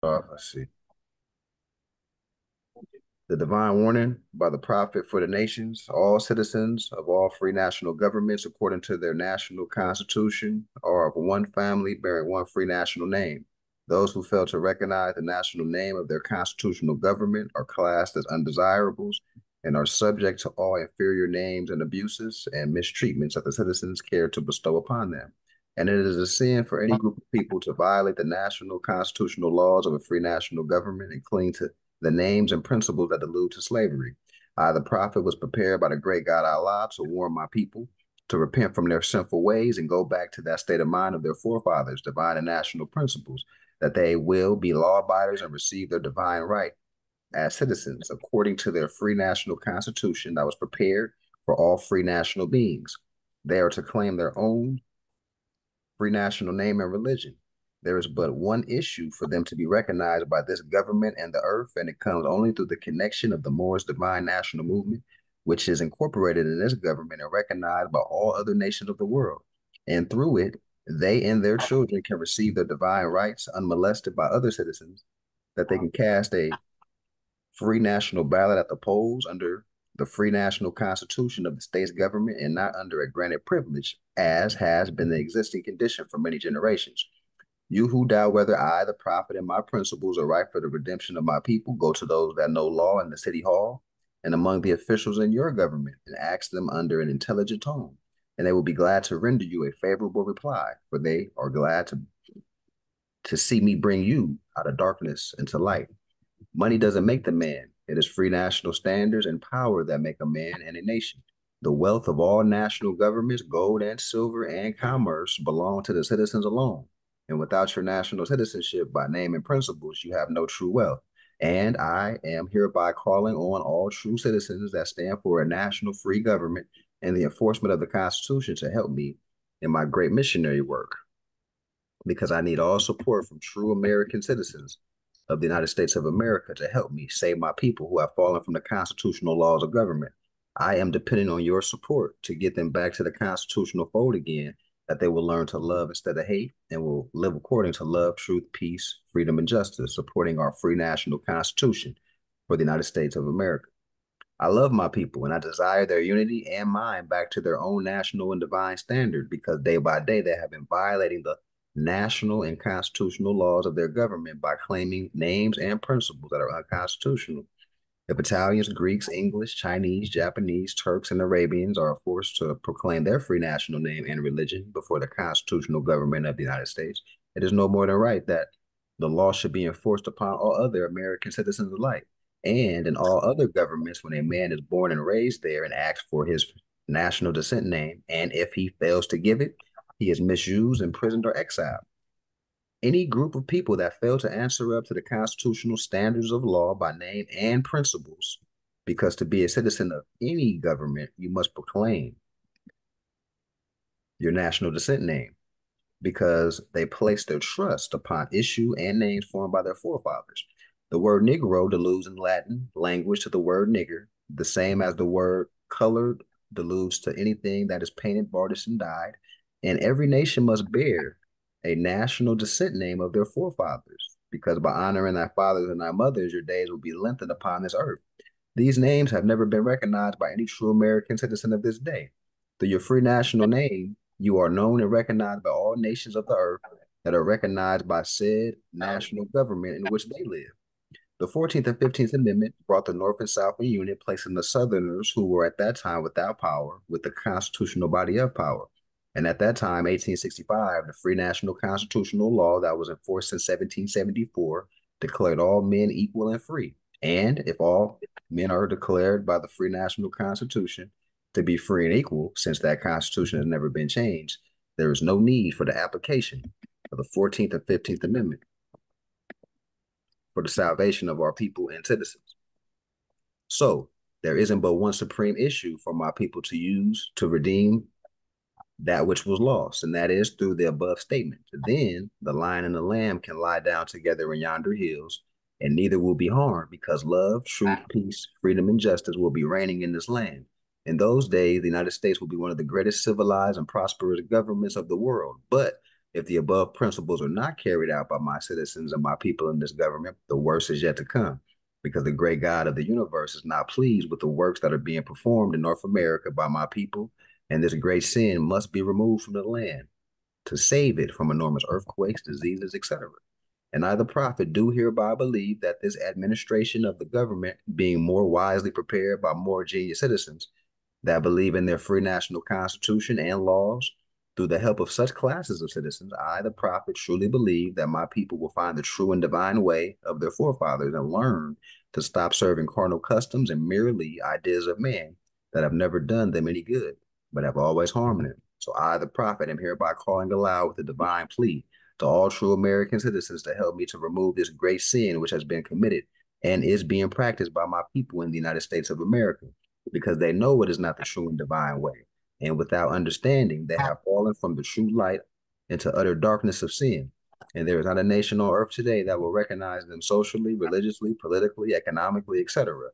Let's see. The divine warning by the prophet for the nations, all citizens of all free national governments, according to their national constitution, are of one family bearing one free national name. Those who fail to recognize the national name of their constitutional government are classed as undesirables and are subject to all inferior names and abuses and mistreatments that the citizens care to bestow upon them. And it is a sin for any group of people to violate the national constitutional laws of a free national government and cling to the names and principles that allude to slavery. The prophet was prepared by the great God Allah to warn my people to repent from their sinful ways and go back to that state of mind of their forefathers, divine and national principles, that they will be law abiders and receive their divine right as citizens according to their free national constitution that was prepared for all free national beings. They are to claim their own free national name and religion. There is but one issue for them to be recognized by this government and the earth, and it comes only through the connection of the Moorish Divine National Movement, which is incorporated in this government and recognized by all other nations of the world. And through it, they and their children can receive their divine rights unmolested by other citizens, that they can cast a free national ballot at the polls under the free national constitution of the state's government and not under a granted privilege, as has been the existing condition for many generations. You who doubt whether I, the prophet, and my principles are right for the redemption of my people, go to those that know law in the city hall and among the officials in your government and ask them under an intelligent tone, and they will be glad to render you a favorable reply, for they are glad to see me bring you out of darkness into light. Money doesn't make the man. It is free national standards and power that make a man and a nation. The wealth of all national governments, gold and silver and commerce, belong to the citizens alone. And without your national citizenship by name and principles, you have no true wealth. And I am hereby calling on all true citizens that stand for a national free government and the enforcement of the Constitution to help me in my great missionary work, because I need all support from true American citizens of the United States of America to help me save my people who have fallen from the constitutional laws of government. I am depending on your support to get them back to the constitutional fold again, that they will learn to love instead of hate and will live according to love, truth, peace, freedom, and justice, supporting our free national constitution for the United States of America. I love my people and I desire their unity and mine back to their own national and divine standard, because day by day they have been violating the national and constitutional laws of their government by claiming names and principles that are unconstitutional. If Italians, Greeks, English, Chinese, Japanese, Turks, and Arabians are forced to proclaim their free national name and religion before the constitutional government of the United States, it is no more than right that the law should be enforced upon all other American citizens alike. And in all other governments, when a man is born and raised there and asks for his national descent name, and if he fails to give it, he is misused, imprisoned, or exiled. Any group of people that fail to answer up to the constitutional standards of law by name and principles, because to be a citizen of any government, you must proclaim your national descent name, because they place their trust upon issue and names formed by their forefathers. The word Negro alludes in Latin language to the word nigger, the same as the word colored alludes to anything that is painted, varnished, and dyed. And every nation must bear a national descent name of their forefathers, because by honoring thy fathers and thy mothers, your days will be lengthened upon this earth. These names have never been recognized by any true American citizen of this day. Through your free national name, you are known and recognized by all nations of the earth that are recognized by said national government in which they live. The 14th and 15th Amendment brought the North and South in unit, placing the Southerners, who were at that time without power, with the constitutional body of power. And at that time, 1865, the free national constitutional law that was enforced in 1774 declared all men equal and free. And if all men are declared by the free national constitution to be free and equal, since that constitution has never been changed, there is no need for the application of the 14th and 15th Amendment for the salvation of our people and citizens. So there isn't but one supreme issue for my people to use to redeem that which was lost, and that is through the above statement. Then the lion and the lamb can lie down together in yonder hills, and neither will be harmed, because love, truth, peace, freedom, and justice will be reigning in this land. In those days, the United States will be one of the greatest civilized and prosperous governments of the world. But If the above principles are not carried out by my citizens and my people in this government, the worst is yet to come, because the great God of the universe is not pleased with the works that are being performed in North America by my people, and this great sin must be removed from the land to save it from enormous earthquakes, diseases, etc. And I, the prophet, do hereby believe that this administration of the government, being more wisely prepared by more genius citizens, that believe in their free national constitution and laws. Through the help of such classes of citizens, I, the prophet, truly believe that my people will find the true and divine way of their forefathers and learn to stop serving carnal customs and merely ideas of man that have never done them any good, but have always harmed them. So I, the prophet, am hereby calling aloud with a divine plea to all true American citizens to help me to remove this great sin which has been committed and is being practiced by my people in the United States of America, because they know it is not the true and divine way. And without understanding, they have fallen from the true light into utter darkness of sin. And there is not a nation on earth today that will recognize them socially, religiously, politically, economically, etc.,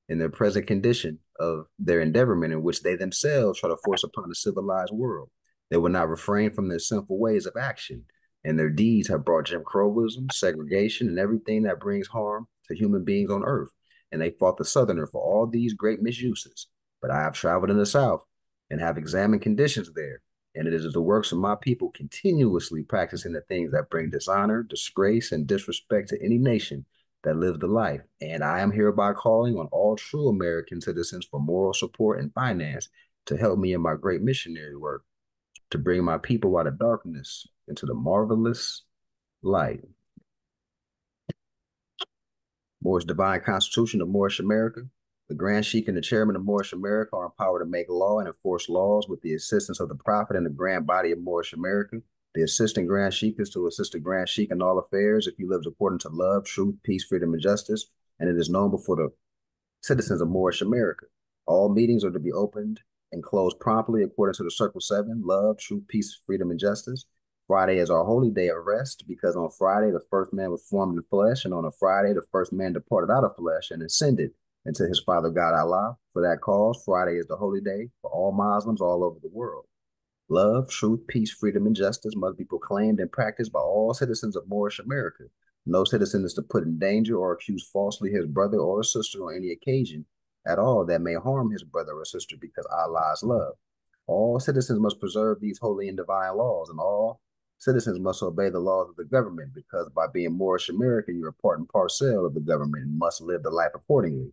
in their present condition of their endeavorment in which they themselves try to force upon the civilized world. They will not refrain from their sinful ways of action, and their deeds have brought Jim Crowism, segregation, and everything that brings harm to human beings on earth. And they fought the Southerner for all these great misuses. But I have traveled in the South and have examined conditions there. And it is the works of my people continuously practicing the things that bring dishonor, disgrace, and disrespect to any nation that lives the life. And I am hereby calling on all true American citizens for moral support and finance to help me in my great missionary work, to bring my people out of darkness into the marvelous light. Moorish Divine Constitution of Moorish America. The Grand Sheik and the Chairman of Moorish America are empowered to make law and enforce laws with the assistance of the Prophet and the Grand Body of Moorish America. The Assistant Grand Sheik is to assist the Grand Sheik in all affairs if he lives according to love, truth, peace, freedom, and justice, and it is known before the citizens of Moorish America. All meetings are to be opened and closed promptly according to the Circle 7, love, truth, peace, freedom, and justice. Friday is our holy day of rest, because on Friday the first man was formed in flesh, and on a Friday the first man departed out of flesh and ascended into his Father God Allah. For that cause, Friday is the holy day for all Muslims all over the world. Love, truth, peace, freedom, and justice must be proclaimed and practiced by all citizens of Moorish America. No citizen is to put in danger or accuse falsely his brother or sister on any occasion at all that may harm his brother or sister, because Allah is love. All citizens must preserve these holy and divine laws, and all citizens must obey the laws of the government, because by being Moorish American, you're a part and parcel of the government and must live the life accordingly.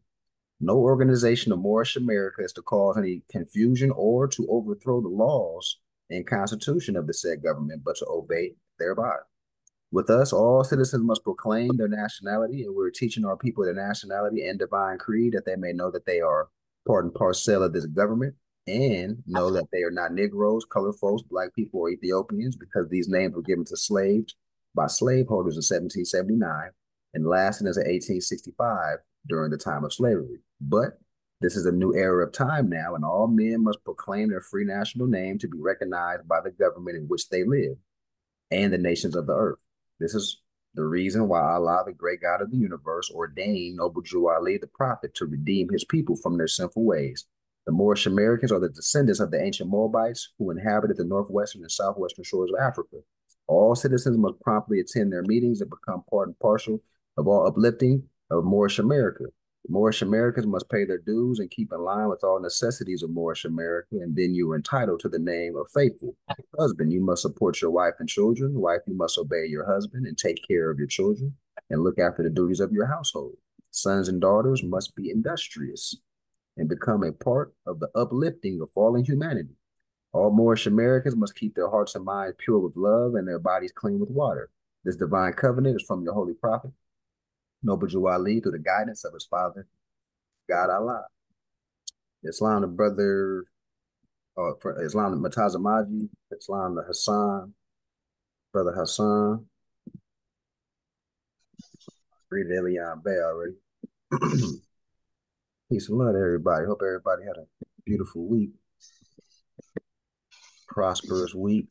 No organization of Moorish America is to cause any confusion or to overthrow the laws and constitution of the said government, but to obey thereby. With us, all citizens must proclaim their nationality, and we're teaching our people their nationality and divine creed, that they may know that they are part and parcel of this government, and know that they are not Negroes, colored folks, black people, or Ethiopians, because these names were given to slaves by slaveholders in 1779 and lasted until 1865 during the time of slavery. But this is a new era of time now, and all men must proclaim their free national name to be recognized by the government in which they live and the nations of the earth. This is the reason why Allah, the great God of the universe, ordained Noble Drew Ali, the prophet, to redeem his people from their sinful ways. The Moorish Americans are the descendants of the ancient Moabites who inhabited the northwestern and southwestern shores of Africa. All citizens must promptly attend their meetings and become part and parcel of all uplifting of Moorish America. Moorish Americans must pay their dues and keep in line with all necessities of Moorish America, and then you are entitled to the name of faithful. Husband, you must support your wife and children. Wife, you must obey your husband and take care of your children and look after the duties of your household. Sons and daughters must be industrious and become a part of the uplifting of fallen humanity. All Moorish Americans must keep their hearts and minds pure with love and their bodies clean with water. This divine covenant is from your holy prophet, Noble Drew Ali, through the guidance of his father, God Allah. Islam, the brother, for Islam, the Matazamaji, Islam, the Hassan, brother Hassan. Read Elian Bay already. Peace and love to everybody. Hope everybody had a beautiful week, prosperous week,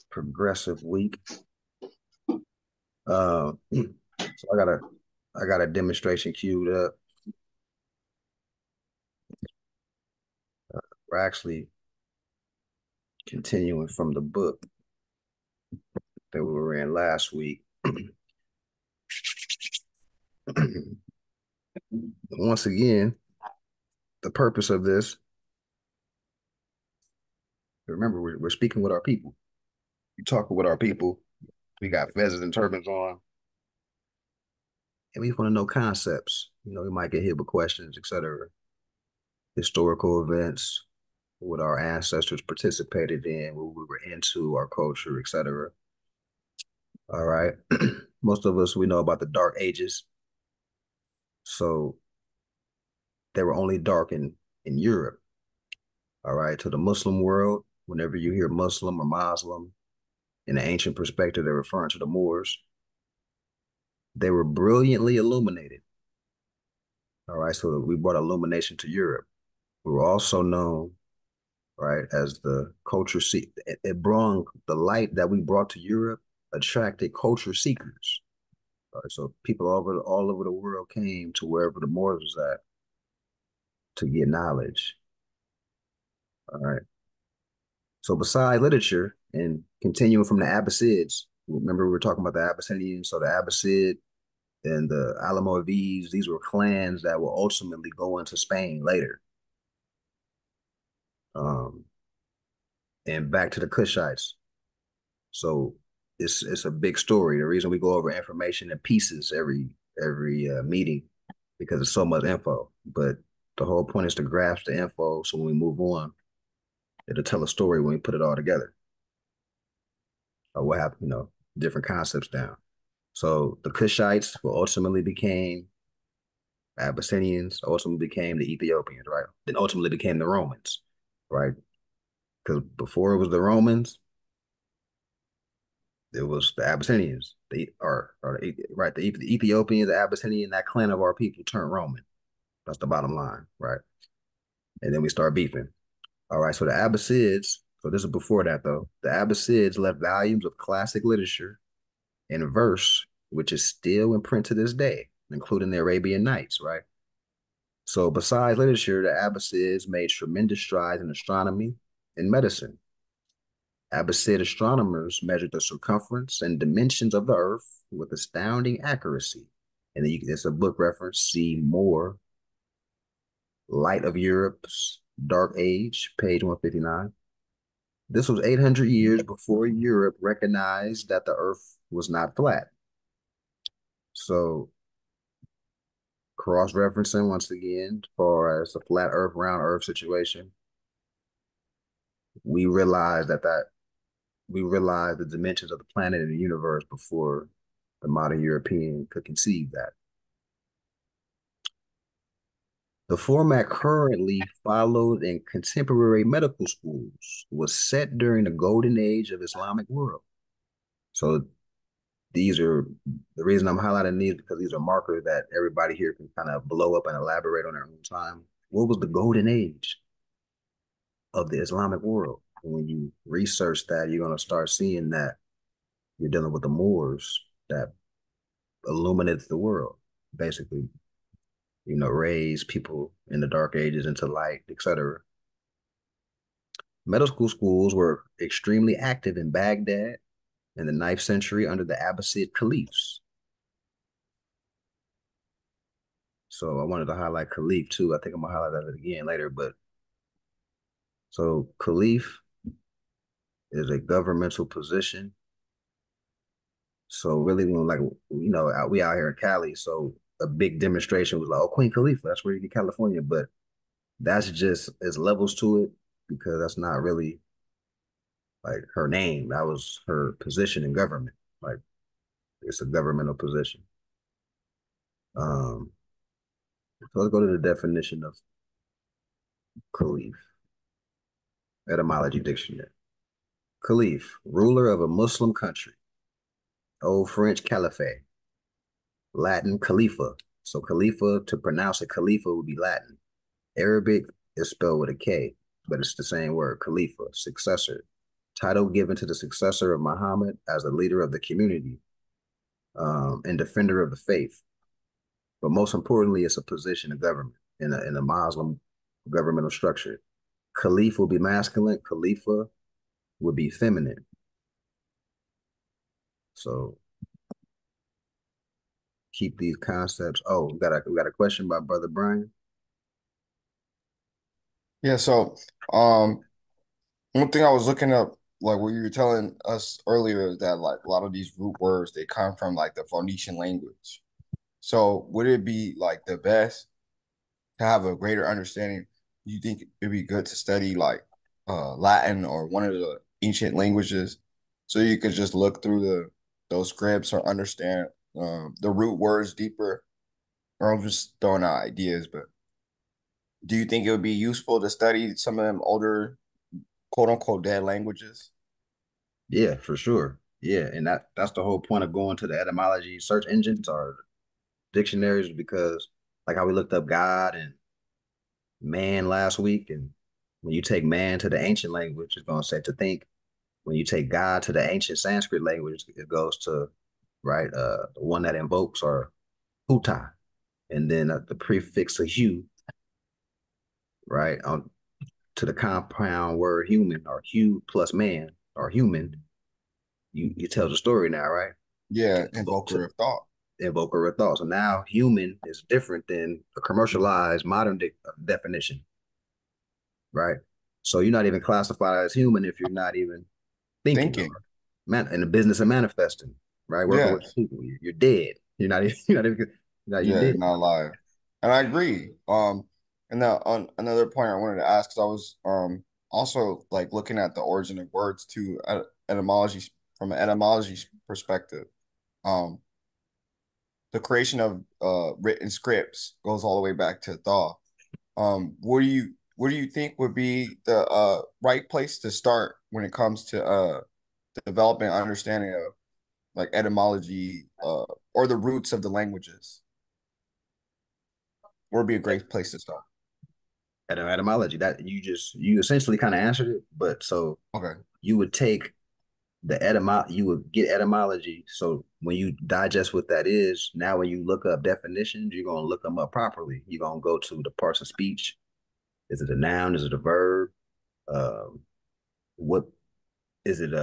progressive week. So I got a demonstration queued up. We're actually continuing from the book. that we were in last week. Once again, the purpose of this, remember, we're speaking with our people. We're talking with our people. We got feathers and turbans on, and we want to know concepts. We might get hit with questions, etc. Historical events, what our ancestors participated in, what we were into, our culture, etc. All right. Most of us, we know about the Dark Ages. So they were only dark in Europe. All right. To the Muslim world, whenever you hear Muslim or Muslim, in the ancient perspective, they're referring to the Moors. They were brilliantly illuminated. All right. So we brought illumination to Europe. We were also known, right, as the culture seek. It brought the light that we brought to Europe attracted culture seekers. All right, so people all over the world came to wherever the Moors was at to get knowledge. All right. So besides literature and continuing from the Abbasids, remember we were talking about the Abyssinians, so the Abbasid and the Almoravids, these were clans that will ultimately go into Spain later. Um, and back to the Kushites. So it's a big story. The reason we go over information in pieces every meeting because there's so much info. But the whole point is to grasp the info so when we move on, it'll tell a story when we put it all together. Or what happened, different concepts down. So the Kushites will ultimately became Abyssinians, ultimately became the Ethiopians, right? Then ultimately became the Romans, right? Because before it was the Romans, it was the Abyssinians, right? The Ethiopians, the Abyssinian, that clan of our people turned Roman. That's the bottom line, right? And then we start beefing. All right, so the Abbasids, so this is before that though. The Abbasids left volumes of classic literature in verse, which is still in print to this day, including the Arabian Nights, right? So besides literature, the Abbasids made tremendous strides in astronomy and medicine. Abbasid astronomers measured the circumference and dimensions of the Earth with astounding accuracy. And then it's a book reference, see more, Light of Europe's Dark Age, page 159. This was 800 years before Europe recognized that the Earth was not flat. So cross-referencing once again, as far as the flat Earth, round Earth situation, we realized the dimensions of the planet and the universe before the modern European could conceive that. The format currently followed in contemporary medical schools was set during the golden age of Islamic world. So these are the reason I'm highlighting these because these are markers that everybody here can kind of blow up and elaborate on their own time. What was the golden age of the Islamic world? And when you research that, you're going to start seeing that you're dealing with the Moors that illuminated the world, basically, raised people in the dark ages into light, etc. Medical schools were extremely active in Baghdad in the 9th century under the Abbasid caliphs. So I wanted to highlight caliph too. I think I'm gonna highlight that again later, but so caliph is a governmental position. So really when we out here in Cali, so a big demonstration was like, oh, Queen Khalifa, that's where you get California. But that's just as levels to it because that's not really like her name. That was her position in government. Like it's a governmental position. Um, so let's go to the definition of caliph. Etymology dictionary. Caliph, ruler of a Muslim country. Old French caliphate. Latin khalifa. So khalifa, to pronounce it khalifa would be Latin. Arabic is spelled with a K, but it's the same word, khalifa, successor. Title given to the successor of Muhammad as the leader of the community and defender of the faith. But most importantly, it's a position of government in a Muslim governmental structure. Caliph will be masculine, khalifa would be feminine. So keep these concepts. Oh, we got a question by Brother Brian. Yeah, so one thing I was looking up, like what you were telling us earlier, is that like a lot of these root words they come from like the Phoenician language. So would it be like the best to have a greater understanding? You think it'd be good to study like Latin or one of the ancient languages, so you could just look through the those scripts or understand the root words deeper? Or I'm just throwing out ideas, but do you think it would be useful to study some of them older quote unquote dead languages? Yeah, for sure. Yeah, and that's the whole point of going to the etymology search engines or dictionaries because like how we looked up God and man last week, and when you take man to the ancient language, it's gonna say to think. When you take God to the ancient Sanskrit language, it goes to right the one that invokes or huta, and then the prefix of hu, right, on to the compound word human or hu plus man or human. You tell the story now, right? Yeah, To invoker of thought. invoker of thought. So now human is different than a commercialized modern definition, right? So you're not even classified as human if you're not even thinking or Thinking. in the business of manifesting, right? Working with Yes. people. You're dead. You're not even, you're not even, you're Yeah, dead. not alive. And I agree. And now on another point I wanted to ask, because I was also like looking at the origin of words too, etymology from an etymology perspective. Um, the creation of written scripts goes all the way back to Thaw. What do you think would be the right place to start when it comes to developing understanding of like etymology or the roots of the languages? Where would be a great place to start? Etymology that you essentially kind of answered it, but so Okay. you would take you would get etymology. So when you digest what that is, now when you look up definitions, you're gonna look them up properly. You're gonna go to the parts of speech. Is it a noun? Is it a verb? Um, what is it?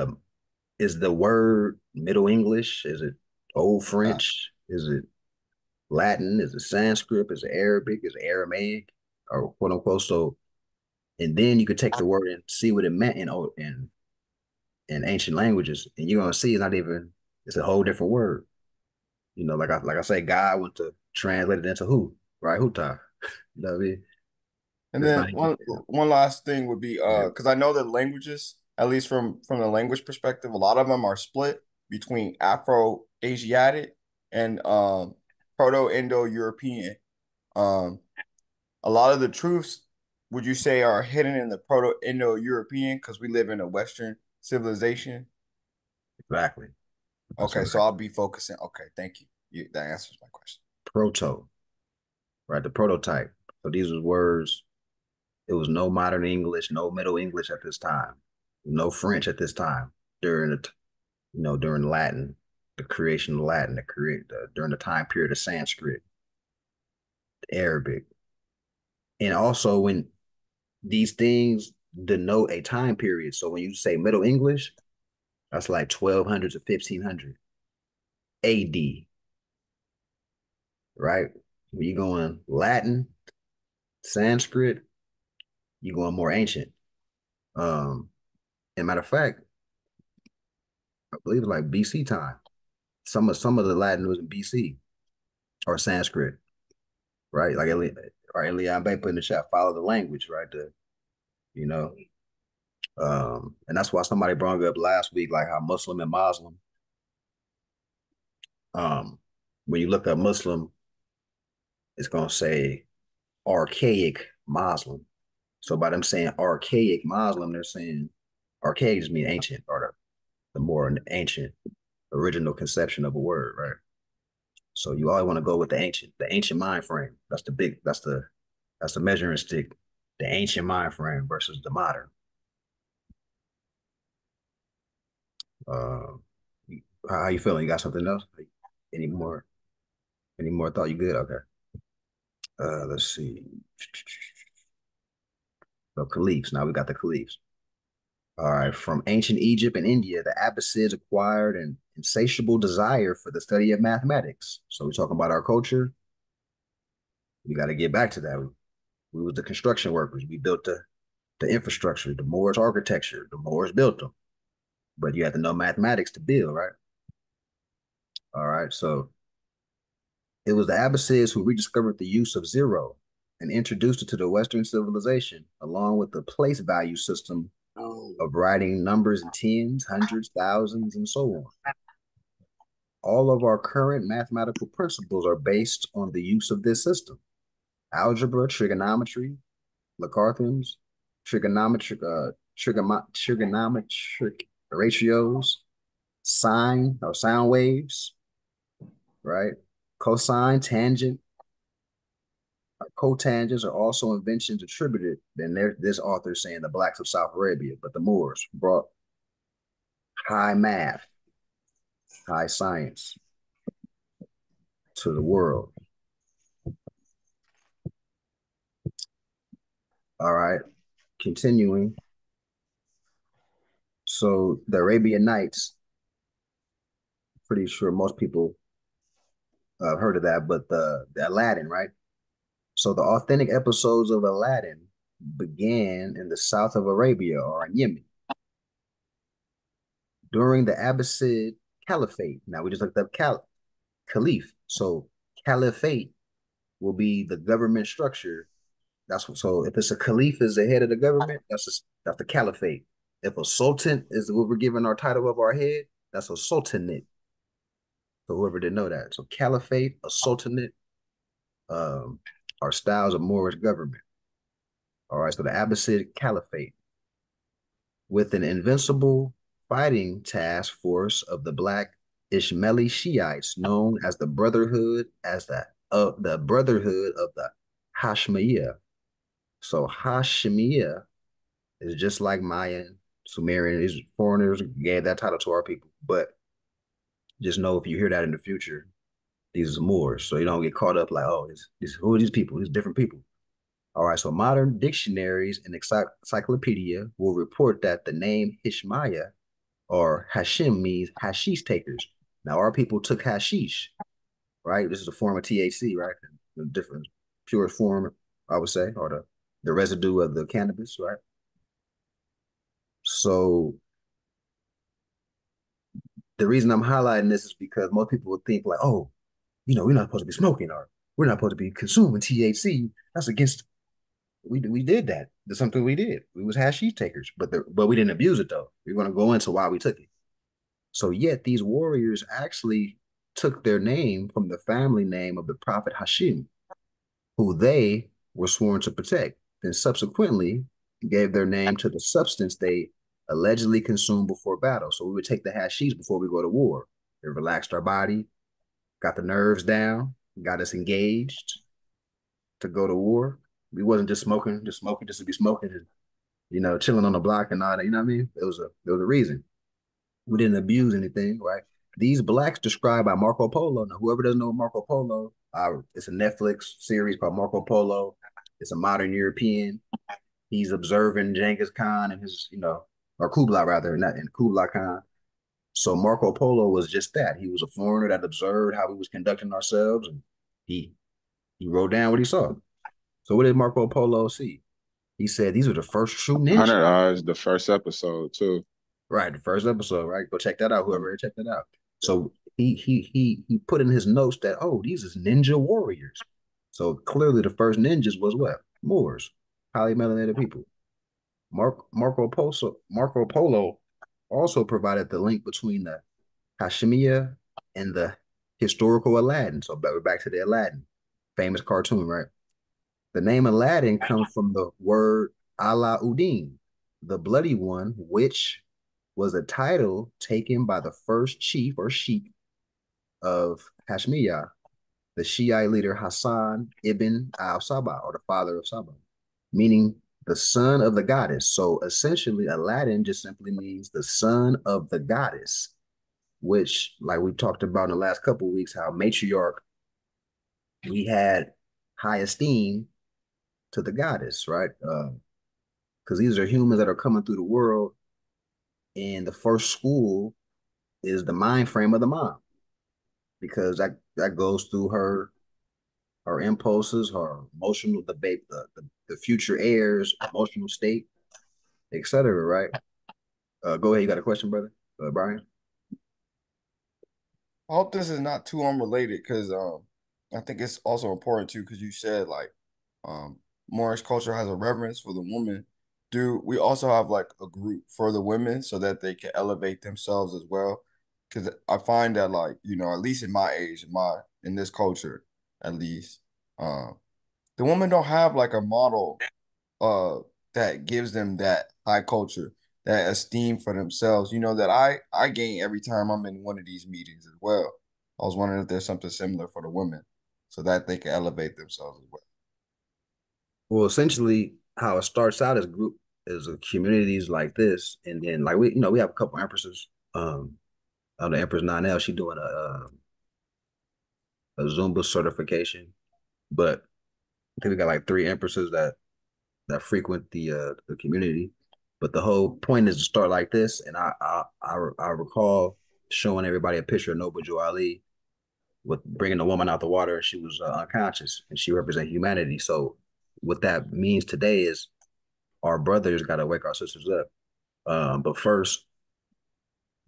Is the word Middle English? Is it Old Uh, French? Is it Latin? Is it Sanskrit? Is it Arabic? Is it Aramaic? Or quote unquote. So, and then you could take the word and see what it meant in ancient languages, and you're gonna see it's not even it's a whole different word. You know, like I say, God went to translate it into who, right? Huta. You know what I mean? and It's then not even one last thing would be yeah, because I know that languages, at least from the language perspective, a lot of them are split between Afro-Asiatic and Proto-Indo-European. Um, a lot of the truths would you say are hidden in the Proto-Indo-European because we live in a Western civilization? exactly. That's Okay, so right. I'll be focusing. Okay, thank you. That answers my question. Proto, right? The prototype. So these was words. It was no modern English, no Middle English at this time, no French at this time during during Latin, the creation of Latin, during the time period of Sanskrit, Arabic, and also when these things denote a time period. So when you say Middle English, that's like 1200 to 1500 AD, right? When you going Latin, Sanskrit, you going more ancient. And matter of fact, I believe it's like BC time. Some of the Latin was in BC or Sanskrit, right? Like Elian Bay put in the chat, follow the language, right? You know, and that's why somebody brought up last week, like how Muslim and Muslim, um, when you look up Muslim, it's gonna say archaic Muslim. So by them saying archaic Muslim, they're saying archaic just mean ancient or the more ancient original conception of a word, right? So you always want to go with the ancient mind frame. That's the measuring stick, the ancient mind frame versus the modern. Uh, how you feeling? You got something else? Like, any more? Any more thought? You good? Okay. Let's see. So caliphs. Now we got the caliphs. All right. From ancient Egypt and India, the Abbasids acquired and insatiable desire for the study of mathematics. So we're talking about our culture. We got to get back to that. We was the construction workers. We built the infrastructure, the Moorish architecture. The Moors built them, but you have to know mathematics to build, right? All right. So it was the Abbasids who rediscovered the use of zero and introduced it to the Western civilization, along with the place value system of writing numbers in tens, hundreds, thousands, and so on. All of our current mathematical principles are based on the use of this system. Algebra, trigonometry, Logarithms, trigonometric ratios, sine or sound waves, right? Cosine, tangent, cotangents are also inventions attributed. Then this author saying the blacks of South Arabia, but the Moors brought high math, high science to the world. All right, continuing. So the Arabian Nights, pretty sure most people heard of that, but the Aladdin, right? So the authentic episodes of Aladdin began in the south of Arabia or in Yemen during the Abbasid Caliphate. Now we just looked up Caliph. So Caliphate will be the government structure. That's what. So if it's a Caliph is the head of the government, that's the Caliphate. If a Sultan is what we're giving our title of our head, that's a Sultanate. So whoever didn't know that. So Caliphate, a Sultanate, um, are styles of Moorish government. All right. So the Abbasid Caliphate with an invincible fighting task force of the Black Ismaili Shiites known as the Brotherhood of the Hashemiyah. So Hashemiyah is just like Mayan, Sumerian. These foreigners gave that title to our people. But just know if you hear that in the future, these are Moors. So you don't get caught up like, oh, who are these people? These different people. All right, so modern dictionaries and encyclopedia will report that the name Hishmaya or Hashim means hashish takers. Now, our people took hashish, right? This is a form of THC, right? The different purest form, I would say, or the residue of the cannabis, right? So the reason I'm highlighting this is because most people would think like, oh, we're not supposed to be smoking or we're not supposed to be consuming THC. That's against we did that. That's something we did. We was hashish takers, but we didn't abuse it though. We're gonna go into why we took it. So yet these warriors actually took their name from the family name of the prophet Hashim, who they were sworn to protect, and subsequently gave their name to the substance they allegedly consumed before battle. So we would take the hashish before we go to war. It relaxed our body, got the nerves down, got us engaged to go to war. We wasn't just smoking just to be smoking, and, chilling on the block and all that. You know what I mean? There was a reason. We didn't abuse anything, right? These blacks described by Marco Polo. Now, whoever doesn't know Marco Polo, it's a Netflix series called Marco Polo. It's a modern European. He's observing Genghis Khan and his, or Kublai rather, not in Kublai Khan. So Marco Polo was just that. He was a foreigner that observed how we was conducting ourselves, and he he wrote down what he saw. So what did Marco Polo see? He said these were the first true ninjas. Hundred Eyes, the first episode too. Right, the first episode, right? Go check that out. Whoever check that out. So he put in his notes that these is ninja warriors. So clearly the first ninjas was what? Moors, highly melanated people. Marco Polo also provided the link between the Hashemiyah and the historical Aladdin. So we're back to the Aladdin, famous cartoon, right? The name Aladdin comes from the word Alauddin, the bloody one, which was a title taken by the first chief or sheik of Hashmiyah, the Shiite leader Hassan ibn al-Sabah, or the father of Sabah, meaning the son of the goddess. So essentially, Aladdin just simply means the son of the goddess, which, like we talked about in the last couple of weeks, how matriarch, we had high esteem to the goddess, right? Because these are humans that are coming through the world, and the first school is the mind frame of the mom, because that goes through her impulses, her emotional debate, the future heirs, emotional state, etc. Right? Go ahead. You got a question, brother? Brian? I hope this is not too unrelated because I think it's also important too because you said like um Moorish culture has a reverence for the woman. Do we also have like a group for the women so that they can elevate themselves as well? Because I find that like, at least in my age, in this culture, at least, uh, the women don't have like a model uh that gives them that high culture, that esteem for themselves, that I gain every time I'm in one of these meetings as well. I was wondering if there's something similar for the women so that they can elevate themselves as well. Well, essentially, how it starts out as group is a communities like this, and then like we have a couple empresses. The Empress Nanel, she doing a Zumba certification, but I think we got like three empresses that frequent the community. But the whole point is to start like this, and I recall showing everybody a picture of Noble Joe Ali with bringing the woman out the water, and she was unconscious, and she represents humanity. So what that means today is our brothers got to wake our sisters up. But first,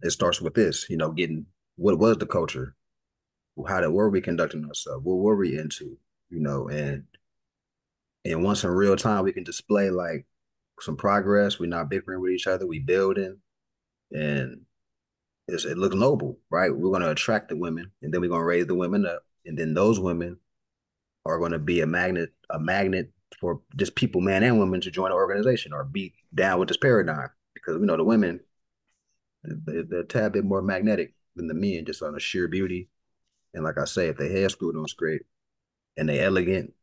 it starts with this, getting what was the culture, were we conducting ourselves, what were we into, and once in real time we can display like some progress. We're not bickering with each other. We building, and it looks noble, right? We're going to attract the women, and then we're going to raise the women up, and then those women are going to be a magnet for just people, man and women, to join the organization or be down with this paradigm, because we know the women, they're a tad bit more magnetic than the men, just on the sheer beauty. And like I say, if they head screwed on straight and they elegant,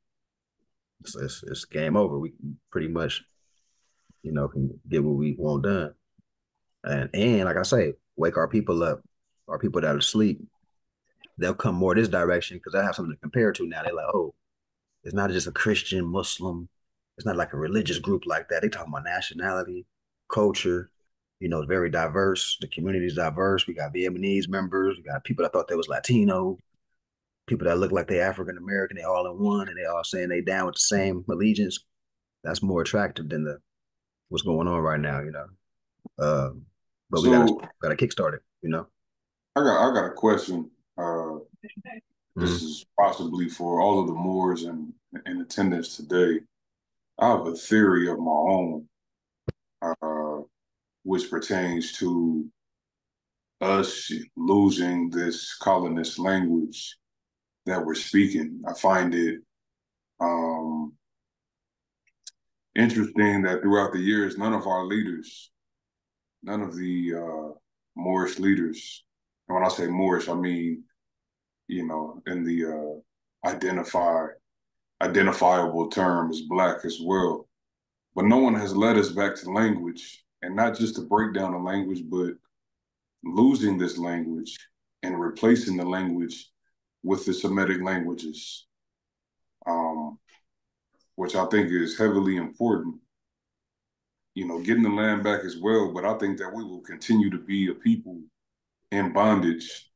it's game over. We pretty much, can get what we want done. And like I say, wake our people up, our people that are asleep. They'll come more this direction because they have something to compare to now. They're like, oh, it's not just a Christian, Muslim. It's not like a religious group like that. They talking about nationality, culture. It's very diverse. The community is diverse. We got Vietnamese members. We got people that thought they was Latino. People that look like they African American. They all in one, and they all saying they down with the same allegiance. That's more attractive than the what's going on right now. Um, but we So gotta kickstart it. I got a question. This Mm-hmm. is possibly for all of the Moors in attendance today. I have a theory of my own, uh, which pertains to us losing this colonist language that we're speaking. I find it um, interesting that throughout the years, none of our leaders, none of the Moorish leaders, and when I say Moorish, I mean, in the identifiable term as black as well. But no one has led us back to language, and not just to break down the language, but losing this language and replacing the language with the Semitic languages, um, which I think is heavily important. Getting the land back as well, but I think that we will continue to be a people in bondage,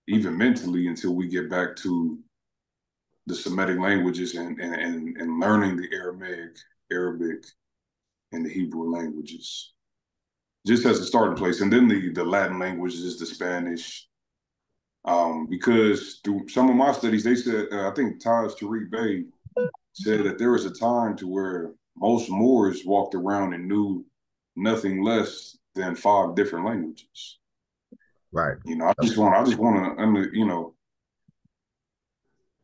even mentally, until we get back to the Semitic languages and learning the Aramaic, Arabic, and the Hebrew languages, just as a starting place. And then the Latin languages, the Spanish, because through some of my studies, they said, I think Taj Tariq Bey said that there was a time to where most Moors walked around and knew nothing less than five different languages. Right. I just want to,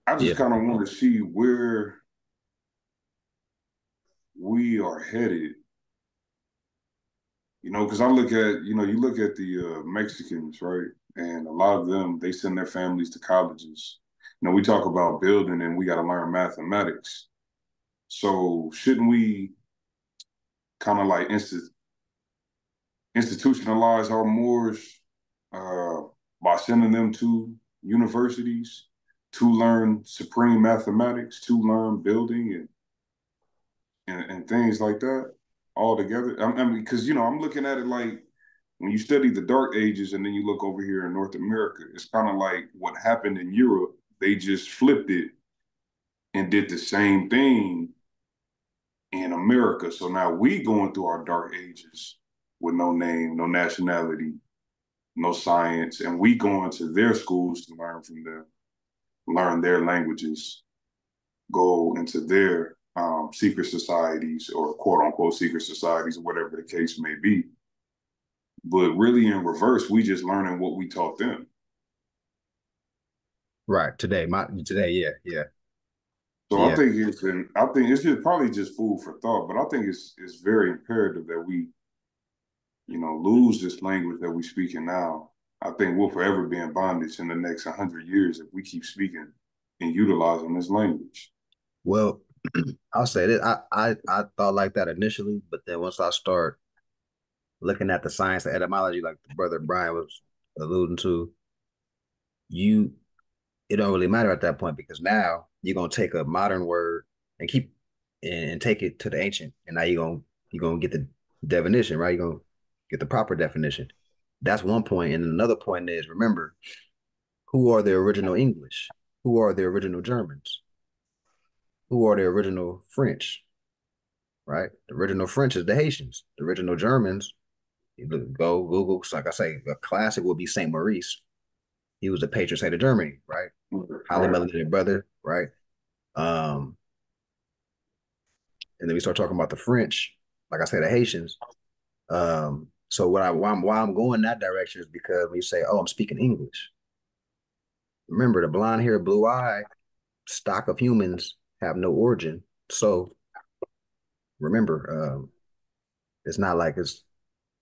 I Yeah. just kind of want to see where we are headed. Because I look at, you look at the Mexicans, right? And a lot of them, they send their families to colleges. We talk about building and we got to learn mathematics. So shouldn't we kind of like institutionalize our Moors uh, by sending them to universities to learn supreme mathematics, to learn building and things like that all together? I mean, because I'm looking at it like when you study the Dark Ages and then you look over here in North America, it's kind of like what happened in Europe. They just flipped it and did the same thing in America. So now we going through our Dark Ages with no name, no nationality, no science, and we going to their schools to learn from them, learn their languages, go into their secret societies or quote unquote secret societies, whatever the case may be. But really in reverse, we just learning what we taught them. Right. Today, yeah. So I think it's just probably just food for thought, but I think it's very imperative that we, lose this language that we speaking now. I think we'll forever be in bondage in the next 100 years if we keep speaking and utilizing this language. Well, I'll say this. I thought like that initially, but then once I start looking at the science of etymology, like the brother Brian was alluding to, you it don't really matter at that point because now you're gonna take a modern word and keep and take it to the ancient, and now you're gonna get the definition, right? You're gonna get the proper definition. That's one point, and another point is remember who are the original English, who are the original Germans, who are the original French, right? The original French is the Haitians. The original Germans, you go Google. Like I say, a classic would be Saint Maurice. He was the patron saint of Germany, right? Highly melanated brother, right? Um, and then we start talking about the French, like I say, the Haitians. So why I'm going that direction is because when you say, "Oh, I'm speaking English," remember the blonde hair, blue eye stock of humans have no origin. So remember, it's not like it's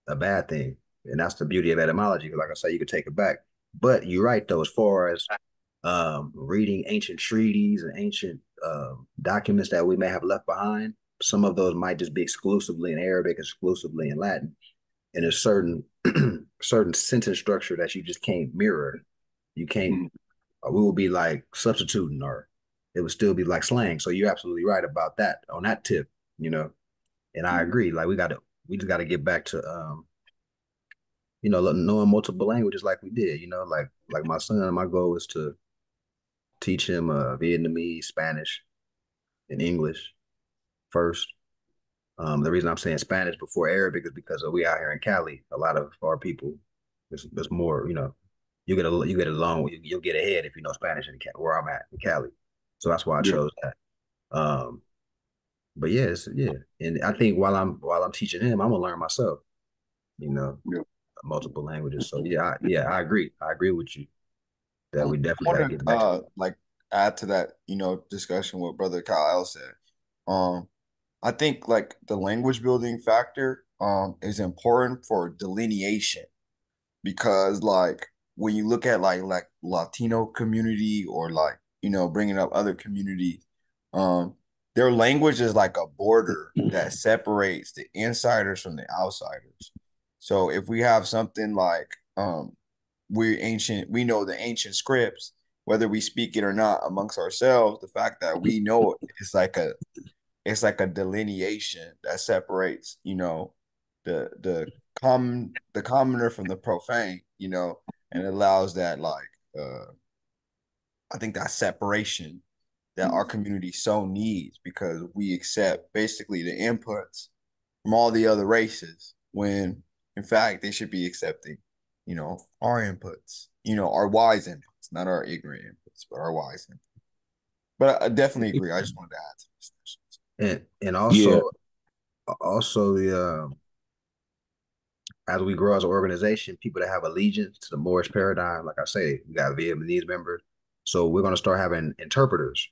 a bad thing, and that's the beauty of etymology. Like I say, you could take it back. But you're right though, as far as reading ancient treaties and ancient documents that we may have left behind. Some of those might just be exclusively in Arabic, exclusively in Latin, and there's certain certain sentence structure that you just can't mirror. You can't. We will be like substituting, or it would still be like slang. So you're absolutely right about that on that tip, you know. And I agree. Like we just got to get back to knowing multiple languages like we did. Like my son. My goal is to teach him Vietnamese, Spanish, and English first. The reason I'm saying Spanish before Arabic is because we out here in Cali. A lot of our people, it's more, you get along, you'll get ahead if you know Spanish in where I'm at in Cali. So that's why I chose that. But yeah, and I think while I'm teaching him, I'm gonna learn myself. You know, Yeah. multiple languages. So I agree. I agree with you that we I definitely got to want get back to to like add to that, discussion what Brother Kyle said. Um, I think like the language building factor is important for delineation because like when you look at like Latino community or like bringing up other communities, um, their language is like a border that separates the insiders from the outsiders. So if we have something like we know the ancient scripts, whether we speak it or not amongst ourselves, the fact that we know it is like a delineation that separates, the commoner from the profane, and allows that I think that separation that our community so needs because we accept basically the inputs from all the other races when in fact they should be accepting, our inputs, our wise inputs, not our ignorant inputs, but our wise inputs. But I definitely agree. I just wanted to add to this. and Yeah, also the as we grow as an organization, people that have allegiance to the Moorish paradigm, like I say, we got Vietnamese members. So we're gonna start having interpreters.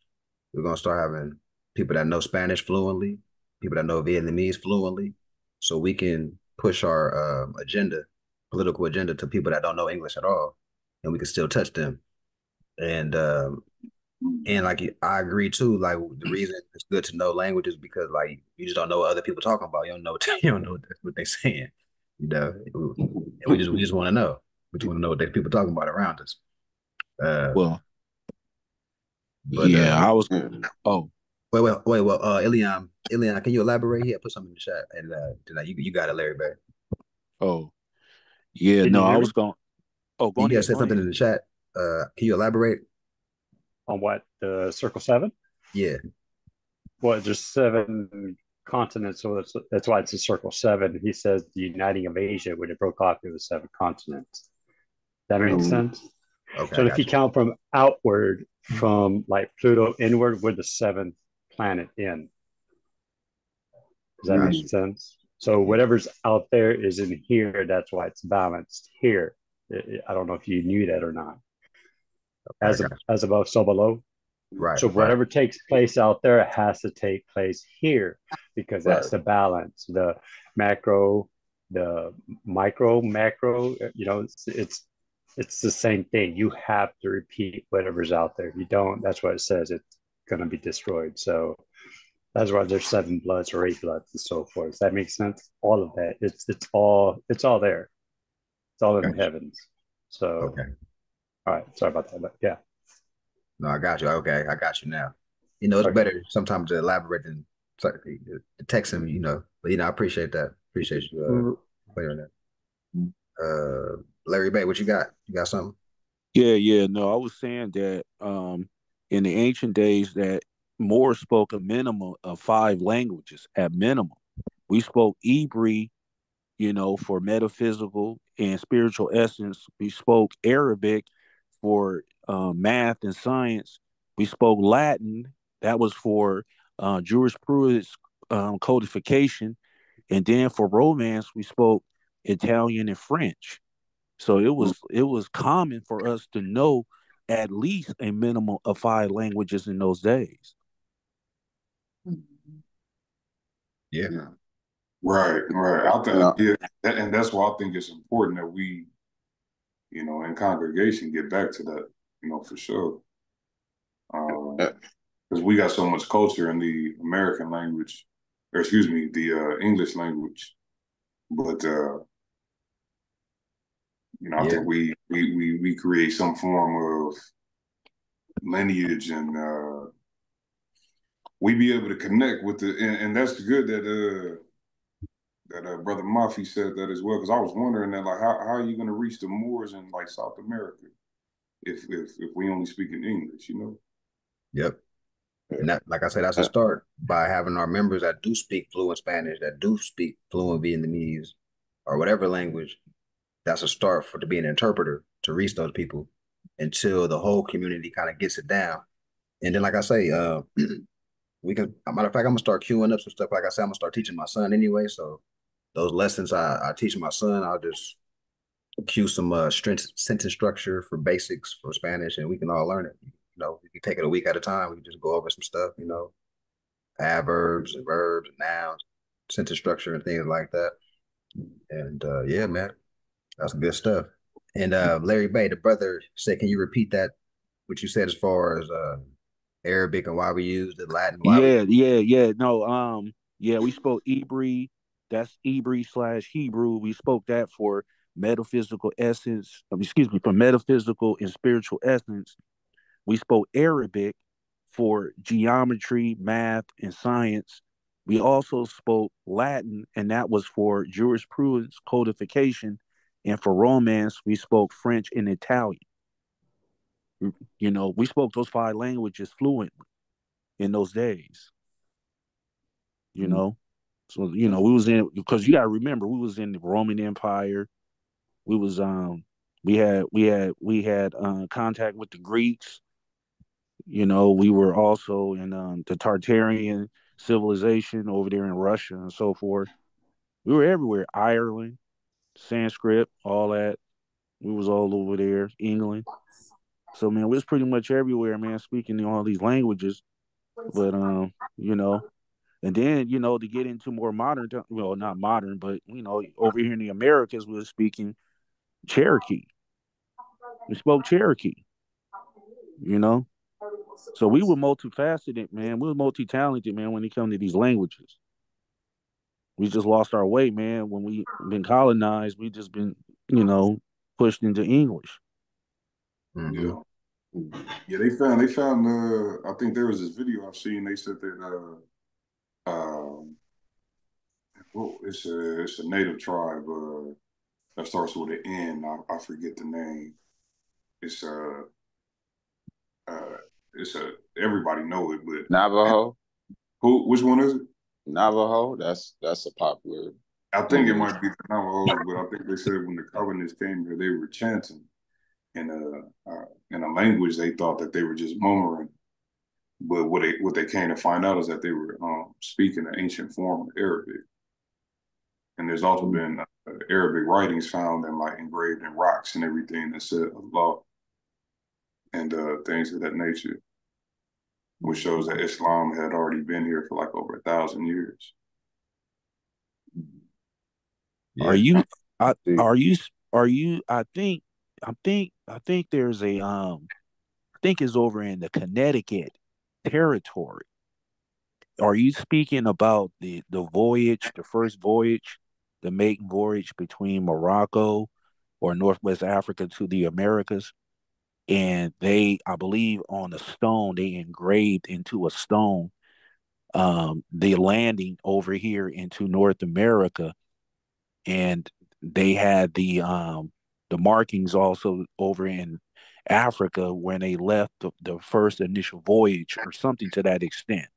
We're gonna start having people that know Spanish fluently, people that know Vietnamese fluently, so we can push our political agenda to people that don't know English at all, and we can still touch them. And like I agree too. Like the reason it's good to know languages because like you just don't know what other people talking about. You don't know you don't know what they're saying. You know, and we just want to know. We just want to know what the people talking about around us. Uh, well, but yeah, I was gonna. Oh, wait. Ilian, can you elaborate here? Put something in the chat, and you got it, Larry Bear. oh, Yeah, Can you no, I hear was me? going. Oh, go You guys ahead, said go something ahead. in the chat. Can you elaborate? On what? The Circle Seven? Yeah. Well, there's seven continents, so that's why it's a Circle Seven. He says the uniting of Asia, when it broke off, it was seven continents. That makes Mm, sense. Okay, I So if you got you. count from outward, from like Pluto inward, we're the seventh planet in. Does that Got make mm. you. sense? So Yeah. whatever's out there is in here. That's why it's balanced here. I don't know if you knew that or not. Okay, I got you. As above, so below. Right, So right, whatever takes place out there has to take place here because right. that's the balance. The macro, the micro, macro. It's the same thing. You have to repeat whatever's out there. If you don't, that's what it says. It's going to be destroyed. So that's why there's seven bloods or eight bloods and so forth. Does that make sense? All of that. It's all there. It's all in the Got you. heavens. So Okay. all right. Sorry about that. But yeah. No, I got you. Okay, I got you now. It's Okay. better sometimes to elaborate than to text him, But I appreciate that. Appreciate you clearing that. Larry Bay, what you got? You got something? Yeah, yeah, no, I was saying that in the ancient days that Moors spoke a minimum of five languages at minimum. We spoke Hebrew, for metaphysical and spiritual essence. We spoke Arabic for math and science. We spoke Latin. That was for jurisprudence codification. And then for romance, we spoke Italian and French. So it was common for us to know at least a minimum of five languages in those days. Yeah. Yeah. Right, right. I think and that's why I think it's important that we, in congregation get back to that, for sure. Uh, Because we got so much culture in the American language, or excuse me, the English language. But I Yeah. think we create some form of lineage and we be able to connect with and that's good that brother Mafi said that as well, because I was wondering that, like, how are you going to reach the Moors in like South America if we only speak in English? Yep. And that, like I said, that's a uh, start by having our members that do speak fluent Spanish, that do speak fluent Vietnamese, or whatever language. That's a start to be an interpreter to reach those people until the whole community kind of gets it down. And then, like I say, we can. Matter of fact, I'm gonna start queuing up some stuff. Like I said, I'm gonna start teaching my son anyway. So those lessons I teach my son, I'll just cue some sentence structure for basics for Spanish, and we can all learn it. We can take it a week at a time. We can just go over some stuff. Adverbs and verbs and nouns, sentence structure and things like that. And yeah, man, that's good stuff. And Larry Bay, the brother said, can you repeat that? What you said as far as Arabic and why we use the Latin? Why we? Yeah, yeah, yeah. No, yeah, we spoke Hebrew. That's Hebrew/Hebrew. We spoke that for metaphysical essence. Excuse me, for metaphysical and spiritual essence. We spoke Arabic for geometry, math, and science. We also spoke Latin, and that was for jurisprudence, codification, and for romance, we spoke French and Italian. We spoke those five languages fluently in those days. you know. So, we was in because you gotta remember we was in the Roman Empire. We was we had contact with the Greeks. We were also in the Tartarian civilization over there in Russia and so forth. We were everywhere. Ireland, Sanskrit, all that. We was all over there, England. So man, we was pretty much everywhere, man, speaking in all these languages. But you know, And then, to get into more modern, well, not modern, but, over here in the Americas, we were speaking Cherokee. We spoke Cherokee, you know? So we were multifaceted, man. We were multi-talented, man, when it comes to these languages. We just lost our way, man. When we been colonized, we just been, pushed into English. Mm-hmm. Yeah. Yeah, they found I think there was this video I've seen. They said that well, it's a native tribe. that starts with an N. I forget the name. It's uh it's a everybody know it, but Navajo. who? Which one is it? Navajo. That's a popular I think it language. might be the Navajo, but I think they said when the colonists came here, they were chanting in a language they thought that they were just murmuring. But what they came to find out is that they were speaking an ancient form of Arabic. And there's also been Arabic writings found and like engraved in rocks and everything that said Allah and things of that nature, which shows that Islam had already been here for like over 1,000 years. Are you? I See, are you? Are you? I think there's a I think it's over in the Connecticut territory. Are you speaking about the voyage, the first voyage, the maiden voyage between Morocco or Northwest Africa to the Americas? And they, I believe, on a stone, they engraved into a stone the landing over here into North America, and they had the markings also over in Africa when they left the first initial voyage or something to that extent.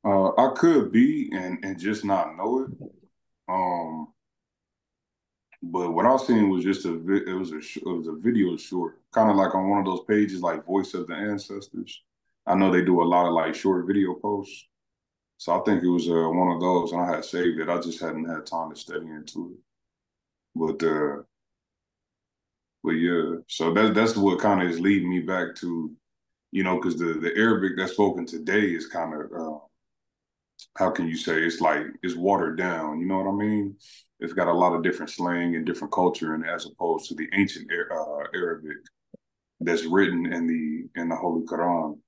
I could be and just not know it. Um, but what I was seeing was just it was a video short, kind of like on one of those pages like Voice of the Ancestors. I know they do a lot of like short video posts, so I think it was one of those, and I had saved it. I just hadn't had time to study into it. But yeah, so that's what kind of is leading me back to, because the Arabic that's spoken today is kind of how can you say it's like it's watered down. You know what I mean? It's got a lot of different slang and different culture, and as opposed to the ancient Arabic that's written in the Holy Quran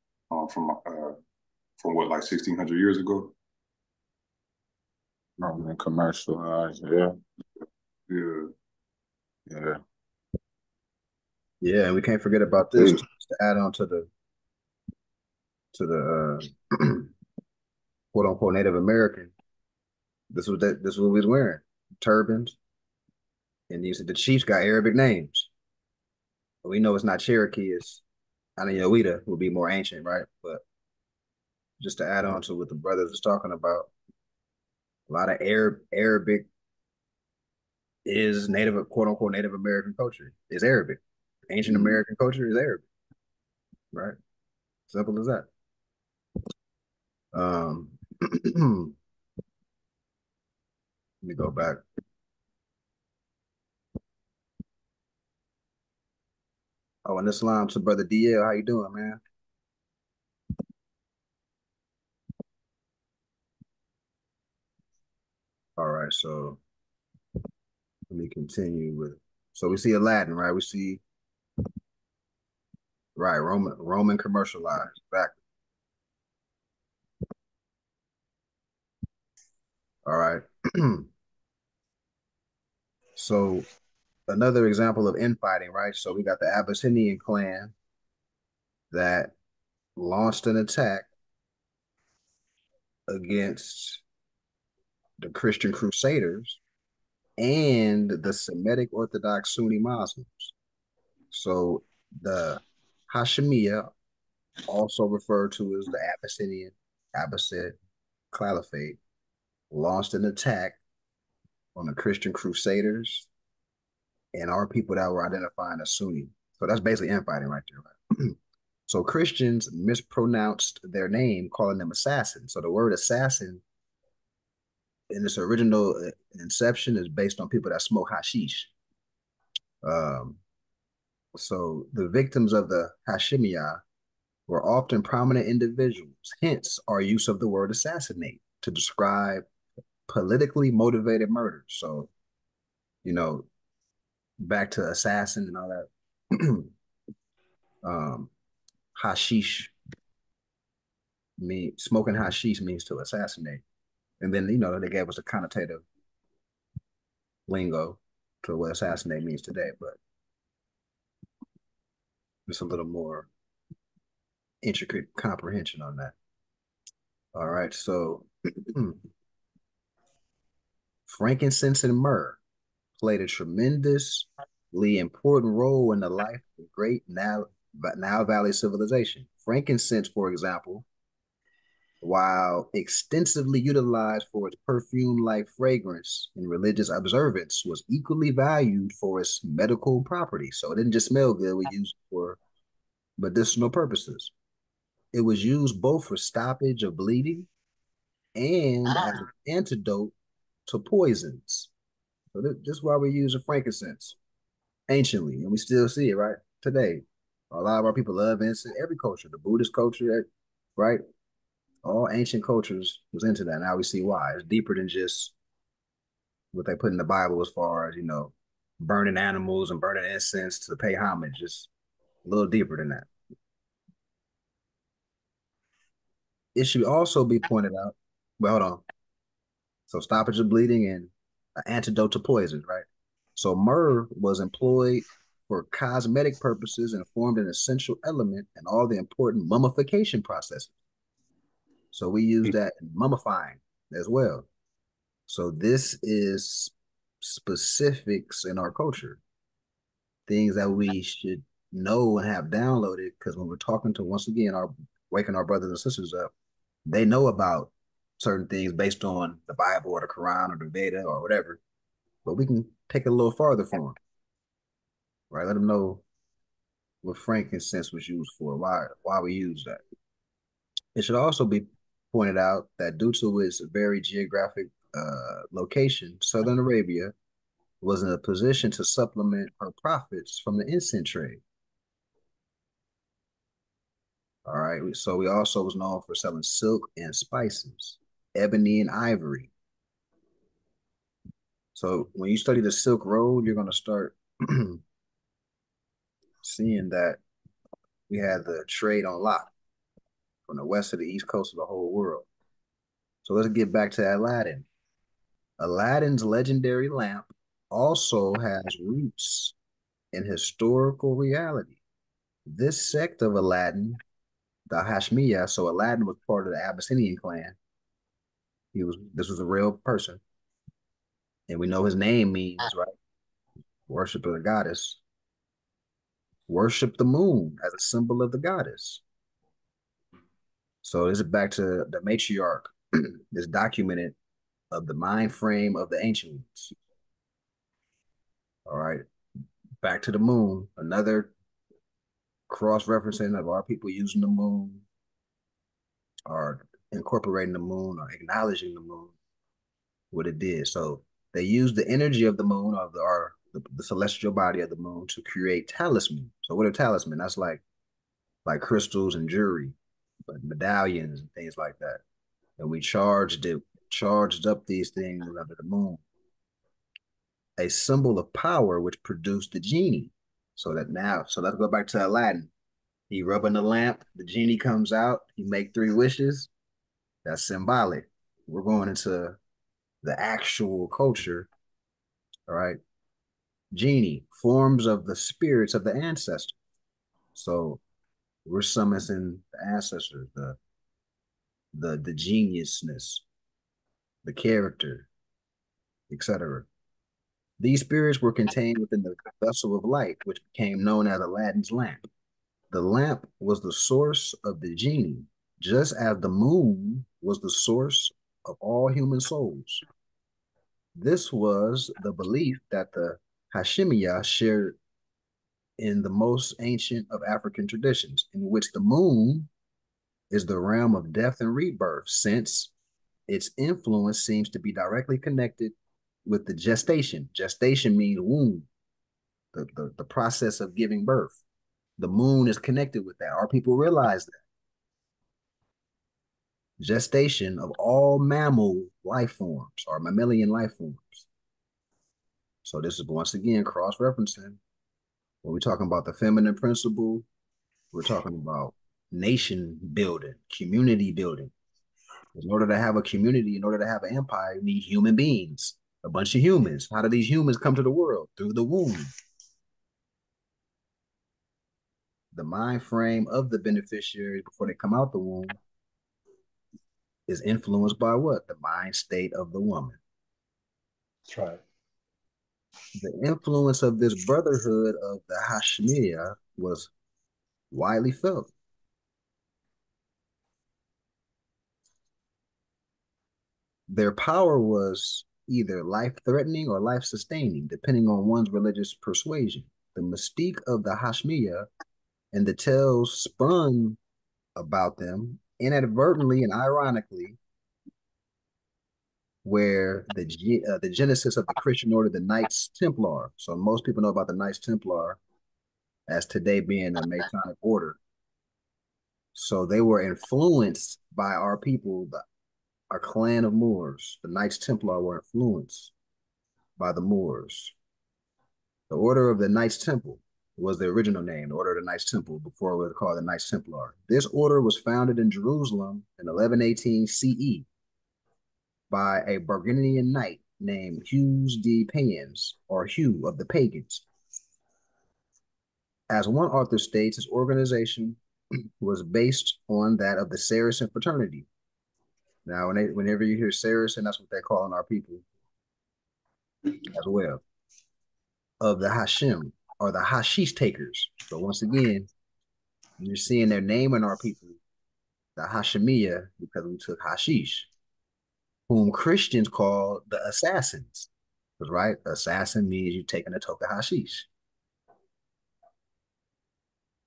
from what, like 1,600 years ago. commercialized. Yeah, Yeah. yeah. Yeah, and we can't forget about this See, too, just to add on to the quote unquote Native American. This was what we was wearing. Turbans. And you said the Chiefs got Arabic names. We know it's not Cherokee, it's Anayahuita would be more ancient, right? But just to add on to what the brothers was talking about, a lot of Arabic is native, quote unquote, Native American culture. Is Arabic. Ancient American culture is Arabic, right? Simple as that. Let me go back. Oh, and Islam to brother DL. How you doing, man? All right, so let me continue with. So we see Aladdin, right? We see right Roman commercialized back. All right. So another example of infighting, right? So we got the Abyssinian clan that launched an attack against the Christian Crusaders and the Semitic Orthodox Sunni Muslims. So the Hashemiyah, also referred to as the Abyssinian Abbasid Caliphate, launched an attack on the Christian Crusaders and our people that were identifying as Sunni. So that's basically infighting right there. Right? So Christians mispronounced their name, calling them assassins. So the word assassin in its original inception is based on people that smoke hashish. Um, so the victims of the Hashemiyah were often prominent individuals, hence our use of the word assassinate to describe politically motivated murder. So, back to assassin and all that. Hashish smoking hashish means to assassinate. And then, they gave us a connotative lingo to what assassinate means today, but just a little more intricate comprehension on that. All right, so frankincense and myrrh. played a tremendously important role in the life of great Nile Valley civilization. Frankincense, for example, while extensively utilized for its perfume-like fragrance in religious observance, was equally valued for its medical properties. So it didn't just smell good, we used it for medicinal purposes. It was used both for stoppage of bleeding and as an antidote to poisons. So this is why we use a frankincense anciently, and we still see it right today. A lot of our people love incense. Every culture, the Buddhist culture, right? All ancient cultures was into that. Now we see why. It's deeper than just what they put in the Bible as far as, burning animals and burning incense to pay homage. It's a little deeper than that. It should also be pointed out, well, hold on. So stoppage of bleeding and an antidote to poison, right? So myrrh was employed for cosmetic purposes and formed an essential element in all the important mummification processes. So we use that in mummifying as well. So this is specifics in our culture, things that we should know and have downloaded, because when we're talking to, once again, waking our brothers and sisters up, they know about certain things based on the Bible or the Quran or the Veda or whatever, but we can take it a little farther for them, right? Let them know what frankincense was used for, why we use that. It should also be pointed out that due to its very geographic location, Southern Arabia was in a position to supplement her profits from the incense trade. All right, so we also was known for selling silk and spices, ebony and ivory. So when you study the Silk Road, you're going to start seeing that we had the trade on lock from the west to the east coast of the whole world. So let's get back to Aladdin. Aladdin's legendary lamp also has roots in historical reality. This sect of Aladdin, the Hashmiya, so Aladdin was part of the Abyssinian clan. This was a real person. And we know his name means, right? Worship of the goddess. Worship the moon as a symbol of the goddess. So this is back to the matriarch, this documented of the mind frame of the ancient ones. All right, back to the moon, another cross-referencing of our people using the moon or incorporating the moon or acknowledging the moon, what it did. So they used the energy of the moon of the celestial body of the moon to create talisman. So what are talisman? That's like crystals and jewelry, but medallions and things like that. And we charged up these things under the moon. A symbol of power which produced the genie. So let's go back to Aladdin. He rubbing the lamp, the genie comes out, he make 3 wishes. That's symbolic. We're going into the actual culture. All right. Genie, forms of the spirits of the ancestors. So we're summoning the ancestors, the geniusness, the character, etc. These spirits were contained within the vessel of light, which became known as Aladdin's lamp. The lamp was the source of the genie, just as the moon was the source of all human souls. This was the belief that the Hashemiya shared in the most ancient of African traditions, in which the moon is the realm of death and rebirth, since its influence seems to be directly connected with the gestation. Gestation means womb, the process of giving birth. The moon is connected with that. Our people realize that. Gestation of all mammal life forms or mammalian life forms. So this is once again cross-referencing. When we're talking about the feminine principle, we're talking about nation building, community building. In order to have a community, in order to have an empire, you need human beings, a bunch of humans. How do these humans come to the world? Through the womb. The mind frame of the beneficiaries before they come out the womb is influenced by what? The mind state of the woman. That's right. The influence of this brotherhood of the Hashemiyah was widely felt. Their power was either life-threatening or life-sustaining, depending on one's religious persuasion. The mystique of the Hashemiyah and the tales spun about them inadvertently and ironically, where the genesis of the Christian order, the Knights Templar. So most people know about the Knights Templar as today being a Masonic order. So they were influenced by our people, our clan of Moors. The Knights Templar were influenced by the Moors. The Order of the Knights Temple was the original name, the Order of the Knights Temple, before it was called the Knights Templar. This order was founded in Jerusalem in 1118 CE by a Burgundian knight named Hughes de Payens, or Hugh of the Pagans. As one author states, his organization was based on that of the Saracen fraternity. Now, whenever you hear Saracen, that's what they're calling our people as well, of the Hashim, or the hashish takers. So once again, you're seeing their name in our people, the Hashemiyah, because we took hashish, whom Christians call the assassins. Because, right, assassin means you're taking a toke of hashish.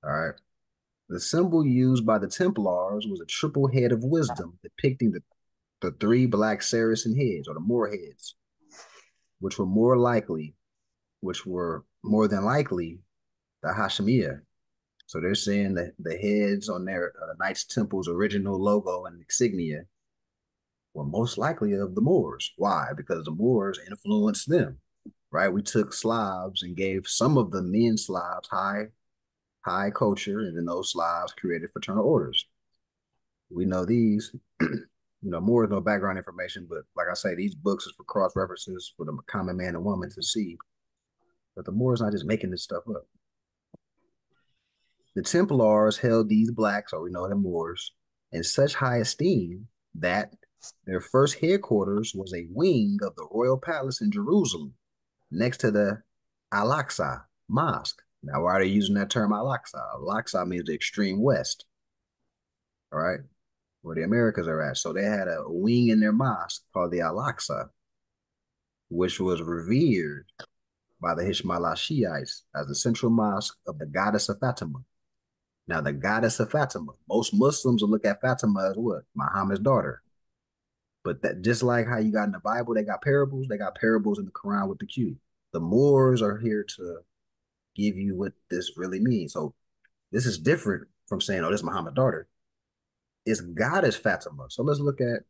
All right. The symbol used by the Templars was a triple head of wisdom, depicting the three black Saracen heads, or the Moor heads, which were more than likely the Hashemiyah. So they're saying that the heads on their Knights Temple's original logo and insignia were most likely of the Moors. Why? Because the Moors influenced them, right? We took Slavs and gave some of the men Slavs high culture, and then those Slavs created fraternal orders. We know these, more is no background information, but like I say, these books is for cross references for the common man and woman to see that the Moors not just making this stuff up. The Templars held these blacks, or we know the Moors, in such high esteem that their first headquarters was a wing of the royal palace in Jerusalem, next to the Al-Aqsa Mosque. Now, why are they using that term Al-Aqsa? Al-Aqsa means the extreme west, all right, where the Americas are at. So they had a wing in their mosque called the Al-Aqsa, which was revered by the Hishmala Shiites as the central mosque of the goddess of Fatima. Now, the goddess of Fatima, most Muslims will look at Fatima as what? Muhammad's daughter. But that, just like how you got in the Bible, they got parables in the Quran with the Q. The Moors are here to give you what this really means. So this is different from saying, oh, this is Muhammad's daughter. It's goddess Fatima. So let's look at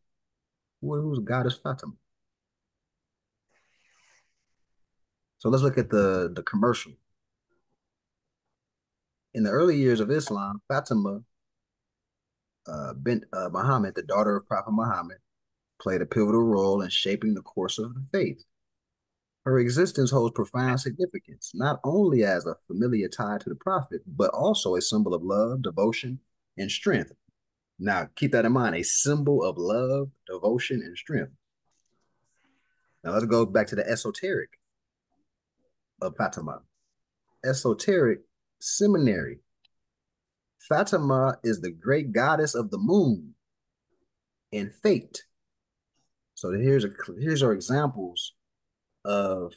who's goddess Fatima. So let's look at the commercial. In the early years of Islam, Fatima bint Muhammad, the daughter of Prophet Muhammad, played a pivotal role in shaping the course of the faith. Her existence holds profound significance, not only as a familiar tie to the Prophet, but also a symbol of love, devotion, and strength. Now, keep that in mind, a symbol of love, devotion, and strength. Now, let's go back to the esoteric of Fatima. Esoteric seminary. Fatima is the great goddess of the moon and fate. So here's our examples of,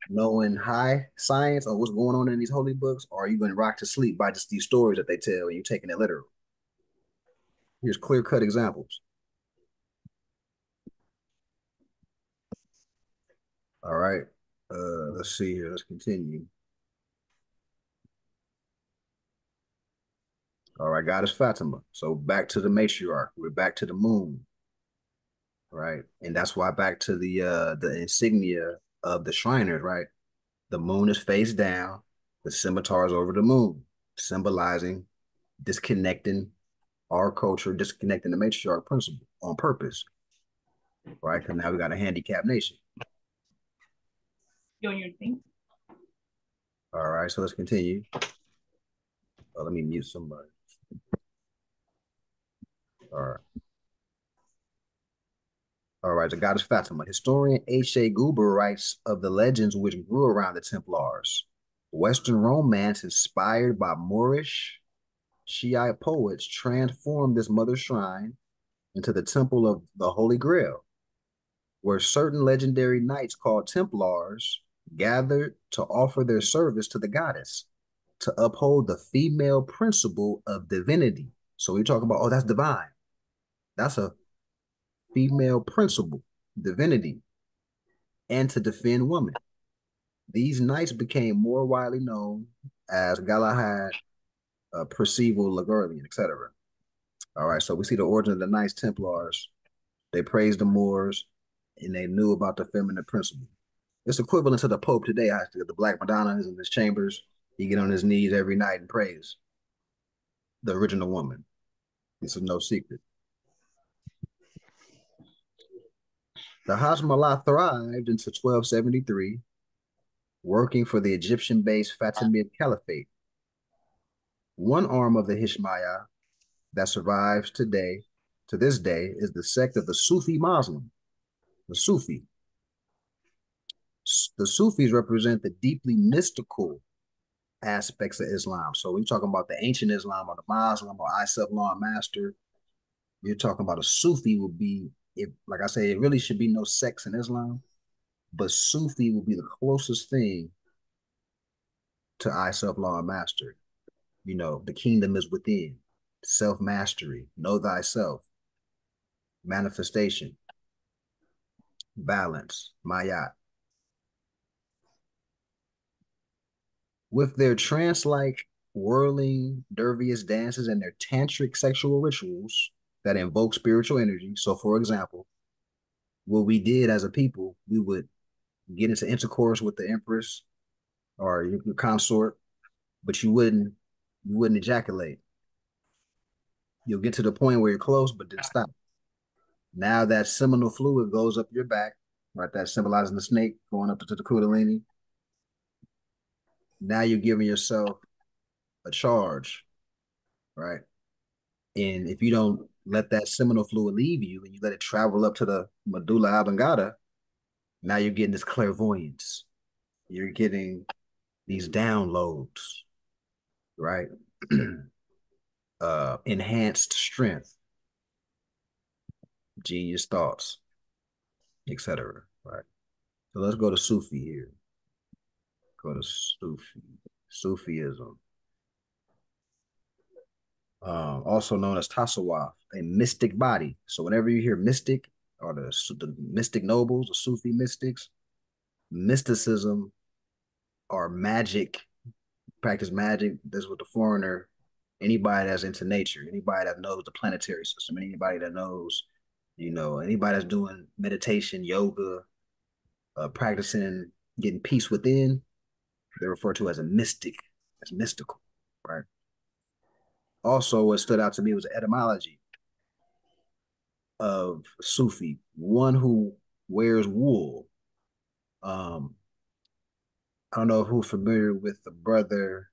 knowing high science or what's going on in these holy books, or are you going to rock to sleep by just these stories that they tell and you taking it literal? Here's clear-cut examples. All right. Let's see here. Let's continue. All right, goddess Fatima. So back to the matriarch. We're back to the moon. Right. And that's why back to the insignia of the Shriners, right? The moon is face down, the scimitar is over the moon, symbolizing disconnecting our culture, disconnecting the matriarch principle on purpose, right? Because now we got a handicapped nation. Doing your thing. All right, so let's continue. Oh, let me mute somebody. All right. All right, the goddess Fatima. Historian H.A. Guber writes of the legends which grew around the Templars. Western romance inspired by Moorish Shiite poets transformed this mother shrine into the temple of the Holy Grail, where certain legendary knights called Templars gathered to offer their service to the goddess to uphold the female principle of divinity. So we talk about, oh, that's divine. That's a female principle, divinity, and to defend women. These knights became more widely known as Galahad, Percival, Ligurian, etc. All right, so we see the origin of the Knights Templars. They praised the Moors, and they knew about the feminine principle. It's equivalent to the Pope today. I the Black Madonna is in his chambers. He get on his knees every night and praise the original woman. This is no secret. The Hashmallah thrived into 1273, working for the Egyptian-based Fatimid Caliphate. One arm of the Hishmaya that survives today, to this day, is the sect of the Sufi Muslim, the Sufi. The Sufis represent the deeply mystical aspects of Islam. So when you're talking about the ancient Islam or the Muslim or I self-law and master, you're talking about a Sufi would be, if like I say, it really should be no sex in Islam, but Sufi would be the closest thing to I self-law and master. You know, the kingdom is within, self-mastery, know thyself, manifestation, balance, mayat. With their trance-like whirling dervish dances and their tantric sexual rituals that invoke spiritual energy. So, for example, what we did as a people, we would get into intercourse with the empress or your consort, but you wouldn't ejaculate. You'll get to the point where you're close, but then stop. Now that seminal fluid goes up your back, right? That symbolizing the snake going up to the Kundalini. Now you're giving yourself a charge, right? And if you don't let that seminal fluid leave you and you let it travel up to the medulla oblongata, now you're getting this clairvoyance. You're getting these downloads, right? Enhanced strength, genius thoughts, etc. Right. So let's go to Sufi here. Go to Sufism. Also known as Tasawwuf, a mystic body. So whenever you hear mystic or the mystic nobles, the Sufi mystics, mysticism or magic, practice magic. This is what the foreigner, anybody that's into nature, anybody that knows the planetary system, anybody that knows, anybody that's doing meditation, yoga, practicing getting peace within, they're referred to as a mystic, as mystical, right? Also, what stood out to me was the etymology of Sufi, one who wears wool. I don't know who's familiar with the brother.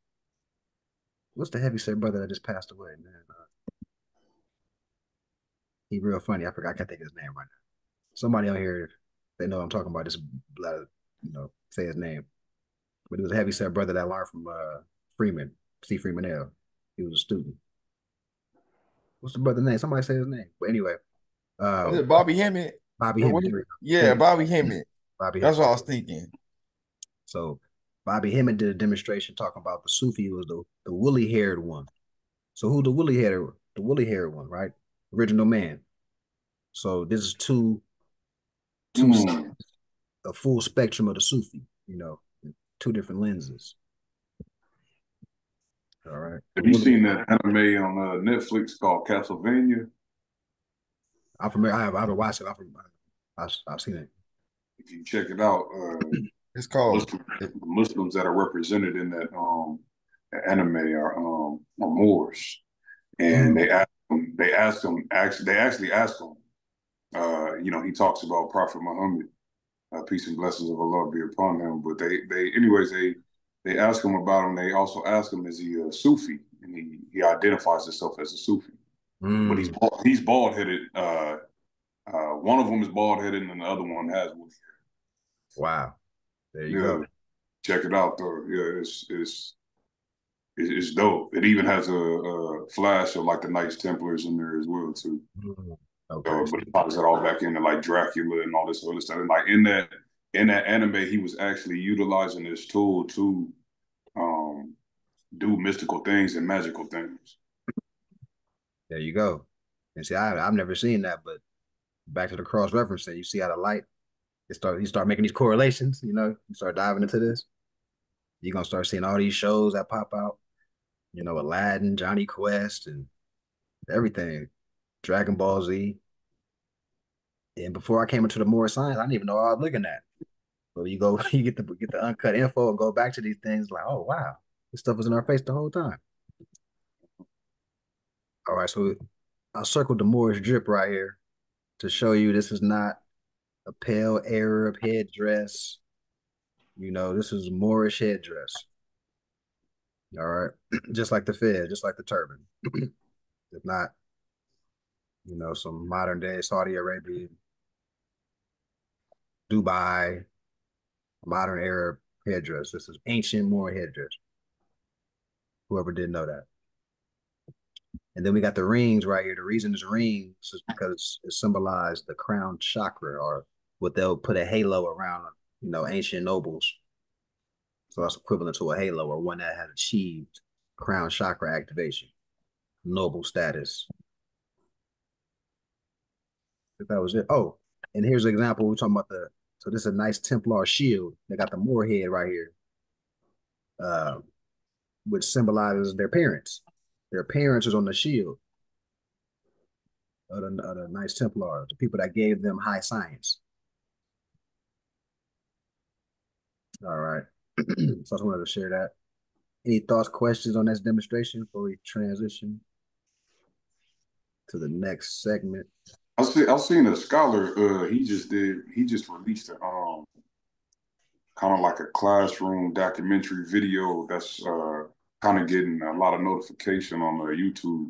What's the heavyset brother that just passed away, man? He real funny. I forgot. I can't think of his name right now. Somebody on here, they know what I'm talking about. Just say his name. But he was a heavyset brother that learned from Freeman, C. Freeman L. He was a student. What's the brother's name? Somebody say his name. But anyway, Was it Bobby Hemmett? Bobby Hemmett. Yeah, Bobby Hemmett. Bobby That's Hemmett. what I was thinking. So Bobby Hemmett did a demonstration talking about the Sufi was the woolly haired one. So who the woolly haired one, right? Original man. So this is two a full spectrum of the Sufi, two different lenses. All right. Have you seen that anime on Netflix called Castlevania? I'm familiar. I've watched it. I've seen it. If you check it out, it's called Muslims that are represented in that anime are Moors, and they actually ask him. He talks about Prophet Muhammad, peace and blessings of Allah be upon him. But they ask him about him. They also ask him, is he a Sufi? And he identifies himself as a Sufi. But he's bald headed. One of them is bald headed, and the other one has one. Wow. There you Yeah, go. check it out though. Yeah, it's dope. It even has a flash of like the Knights Templars in there as well too. Okay. But it ties it all back into like Dracula and all this other stuff. And like in that anime, he was actually utilizing this tool to um, do mystical things and magical things. There you go. And see, I've never seen that, but back to the cross referencing, you see how the light you start making these correlations, you start diving into this. You're gonna start seeing all these shows that pop out, Aladdin, Johnny Quest, and everything, Dragon Ball Z. And before I came into the more science, I didn't even know what I was looking at. But you go, you get the uncut info and go back to these things like, oh wow, this stuff was in our face the whole time. All right, so I circled the Moorish drip right here to show you this is not a pale Arab headdress. This is Moorish headdress. All right, just like the fez, just like the turban. If not, some modern day Saudi Arabia, Dubai, modern Arab headdress. This is ancient Moor headdress. Whoever didn't know that. And then we got the rings right here. The reason it's rings is because it symbolized the crown chakra, or what they'll put a halo around, ancient nobles. So that's equivalent to a halo, or one that had achieved crown chakra activation, noble status. If that was it. Oh, and here's an example. We're talking about so this is a nice Templar shield. They got the Moor head right here, which symbolizes their parents. Their parents is on the shield of the Knights Templar, the people that gave them high science. All right. So I just wanted to share that. Any thoughts, questions on this demonstration before we transition to the next segment? I've seen a scholar. He just released a kind of like a classroom documentary video that's kind of getting a lot of notification on YouTube.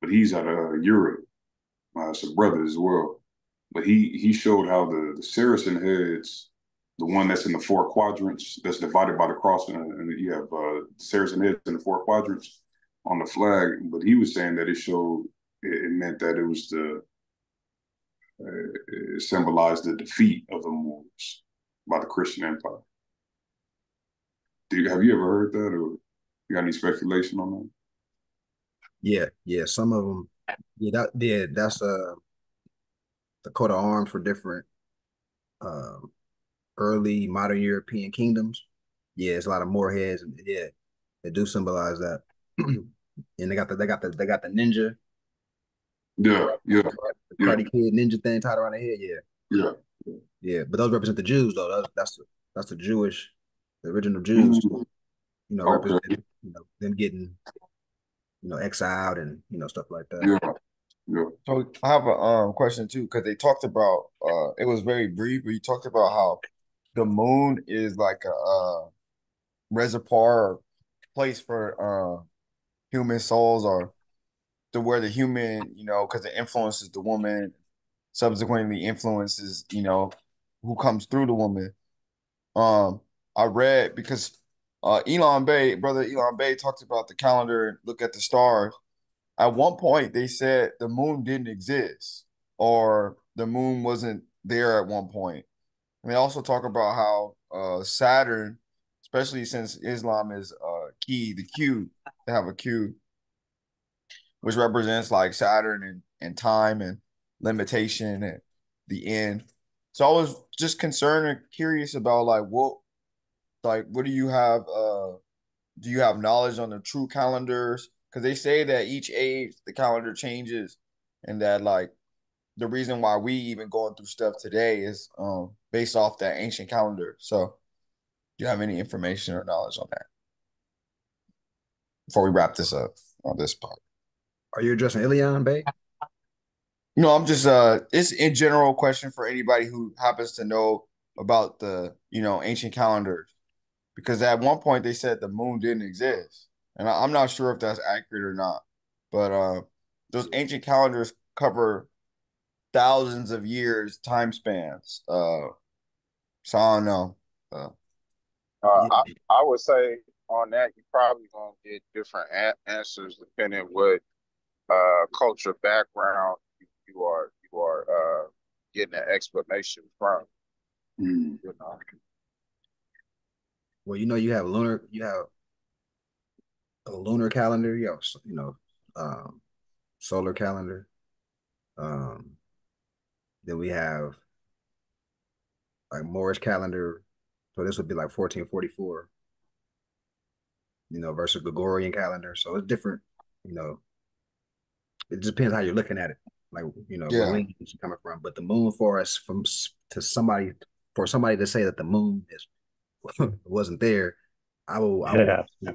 But he's at Europe. It's a brother as well. But he showed how the Saracen heads, the one that's in the four quadrants, that's divided by the cross, and you have Saracen heads in the four quadrants on the flag. But he was saying that it meant that it symbolized the defeat of the Moors by the Christian Empire. Have you ever heard that, or you got any speculation on that? Yeah. Some of them. That's the coat of arms for different early modern European kingdoms. Yeah, it's a lot of Moor heads, and yeah, they do symbolize that. And they got the ninja, Yeah. the Karate Kid ninja thing tied around the head. Yeah. But those represent the Jews, though. That's the Jewish, the original Jews. Okay. Represented, them getting, exiled and stuff like that. Yeah. So I have a question too, because they talked about it was very brief, but you talked about how the moon is like a reservoir place for human souls, or to where the human, because it influences the woman, subsequently influences, who comes through the woman. I read because brother Elon Bay talked about the calendar and look at the stars. At one point, they said the moon didn't exist, or the moon wasn't there at one point. And they also talk about how Saturn, especially since Islam is the Q, they have a Q, which represents like Saturn and time and limitation and the end. So I was just concerned and curious about what do you have? Do you have knowledge on the true calendars? Because they say that each age the calendar changes, and that like the reason why we even going through stuff today is based off that ancient calendar. So, do you have any information or knowledge on that before we wrap this up on this part? Are you addressing Ilion Bay? No, I'm just it's in general question for anybody who happens to know about the ancient calendars, because at one point they said the moon didn't exist, and I'm not sure if that's accurate or not. But those ancient calendars cover thousands of years time spans. So I don't know. Uh, Yeah. I, I would say on that, you probably gonna get different answers depending what culture background you are getting an explanation from. Mm. You know, Well, you have a lunar calendar, solar calendar. Um, then we have like Moorish calendar. So this would be like 1444, versus Gregorian calendar. So it's different, you know, it depends how you're looking at it. Like, where Yeah, lineage is coming from. But the moon for us to somebody for somebody to say that the moon is wasn't there, I would Yeah.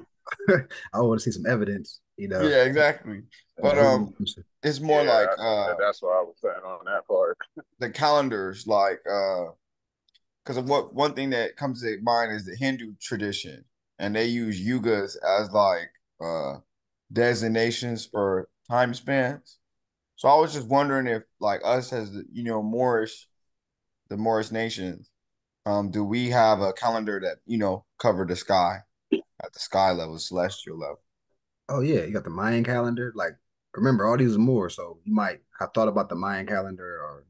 I want to see some evidence, yeah, exactly. But who it's more yeah, like that's what I was saying on that part. the calendars, like because of what one thing that comes to mind is the Hindu tradition, and they use yugas as like designations for time spans. So I was just wondering if like us as the Moorish nations, do we have a calendar that cover the sky at the sky level, celestial level, Oh yeah, you got the Mayan calendar. Like, remember, all these are more, so you might have thought about the Mayan calendar or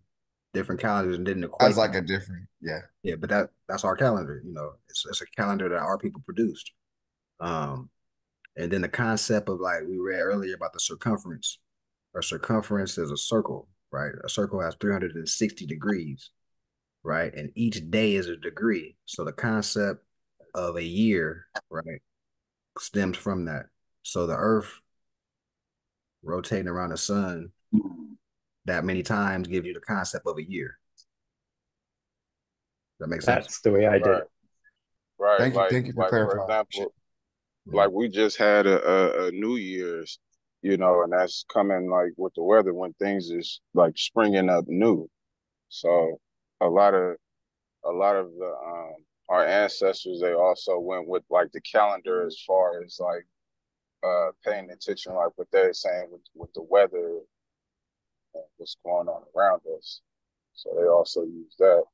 different calendars and didn't as equate like them. a different, yeah. Yeah, but that's our calendar. It's a calendar that our people produced. Um, and then the concept of, like we read earlier, about the circumference. A circumference is a circle, right? A circle has 360 degrees, right? And each day is a degree. So the concept of a year, right, stems from that. So the Earth rotating around the sun Mm. that many times gives you the concept of a year. That makes sense? That's the way I did Right, it. right. Thank you for Like for clarifying. example, Mhm. like we just had a New Year's, and that's coming like with the weather when things is like springing up new. So a lot of the our ancestors, they also went with like the calendar as far as like paying attention, like what they're saying with the weather and what's going on around us. So they also use that.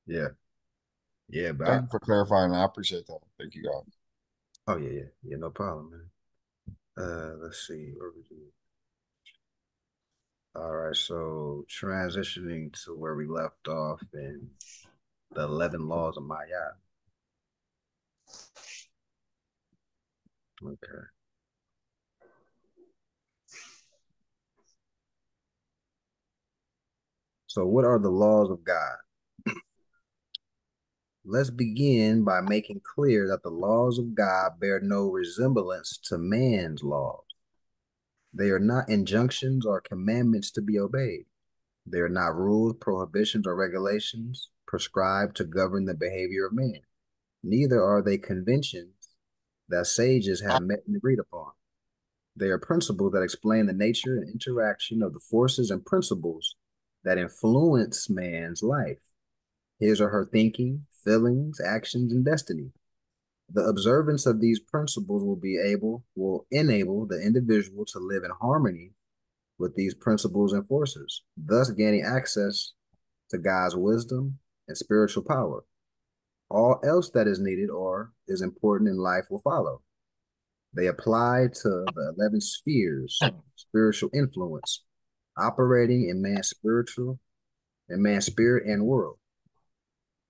Yeah. Yeah, but Thank you for clarifying. I appreciate that. Thank you, guys. oh yeah, yeah, yeah, no problem, man. Let's see. All right, so transitioning to where we left off in the 11 laws of Maya. Okay. So what are the laws of God? Let's begin by making clear that the laws of God bear no resemblance to man's laws. They are not injunctions or commandments to be obeyed. They are not rules, prohibitions, or regulations prescribed to govern the behavior of man. Neither are they conventions that sages have met and agreed upon. They are principles that explain the nature and interaction of the forces and principles that influence man's life, his or her thinking, feelings, actions, and destiny. The observance of these principles will enable the individual to live in harmony with these principles and forces, thus gaining access to God's wisdom and spiritual power. All else that is needed or is important in life will follow. They apply to the 11 spheres, spiritual influence, operating in man's spirit and world.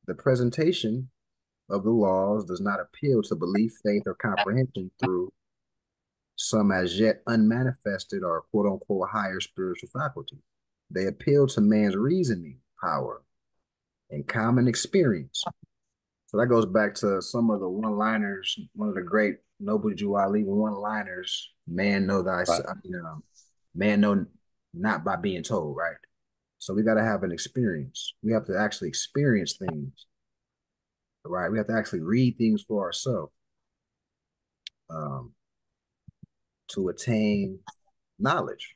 The presentation of the laws does not appeal to belief, faith, or comprehension through some as yet unmanifested or quote unquote higher spiritual faculty. They appeal to man's reasoning power and common experience. So that goes back to some of the one-liners, one of the great Noble Jew Ali one-liners, man know Right. thyself, man know not by being told, right? So we got to have an experience. We have to actually experience things, right? We have to actually read things for ourselves um, to attain knowledge,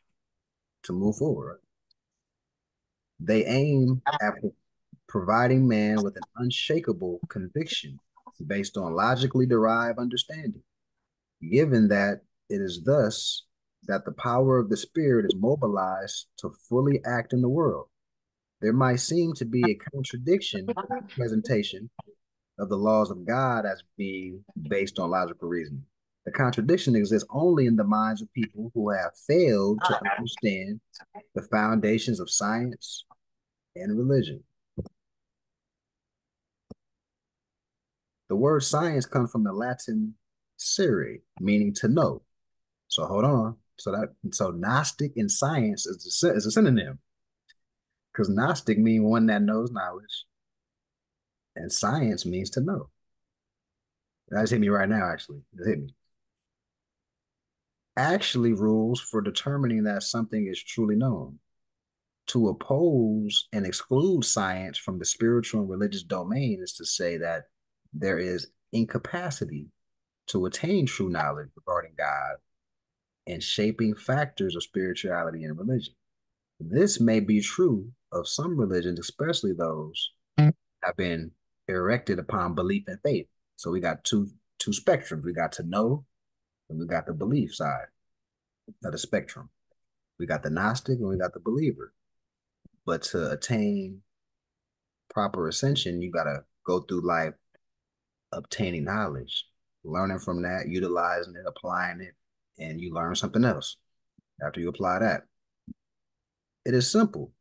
to move forward. They aim at providing man with an unshakable conviction based on logically derived understanding, given that it is thus that the power of the spirit is mobilized to fully act in the world. There might seem to be a contradiction in the presentation of the laws of God as being based on logical reasoning. The contradiction exists only in the minds of people who have failed to understand the foundations of science and religion. The word science comes from the Latin scire, meaning to know. So hold on. So Gnostic and science is a synonym, because Gnostic means one that knows knowledge, and science means to know. That just hit me right now, actually. It hit me. Actually, rules for determining that something is truly known. To oppose and exclude science from the spiritual and religious domain is to say that there is incapacity to attain true knowledge regarding God and shaping factors of spirituality and religion. This may be true of some religions, especially those have been erected upon belief and faith. So we got two spectrums. We got to know, and we got the belief side of the spectrum. We got the Gnostic and we got the believer. But to attain proper ascension, you got to go through life obtaining knowledge, learning from that, utilizing it, applying it, and you learn something else after you apply that. It is simple.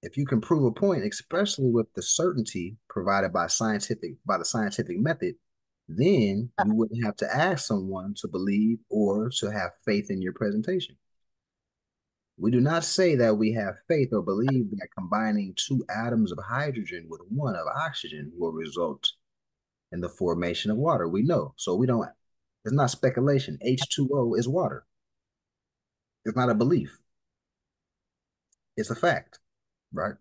If you can prove a point, especially with the certainty provided by the scientific method, then you wouldn't have to ask someone to believe or to have faith in your presentation. We do not say that we have faith or believe that combining two atoms of hydrogen with one of oxygen will result in the formation of water. We know. So we don't, it's not speculation. H2O is water. It's not a belief. It's a fact, right?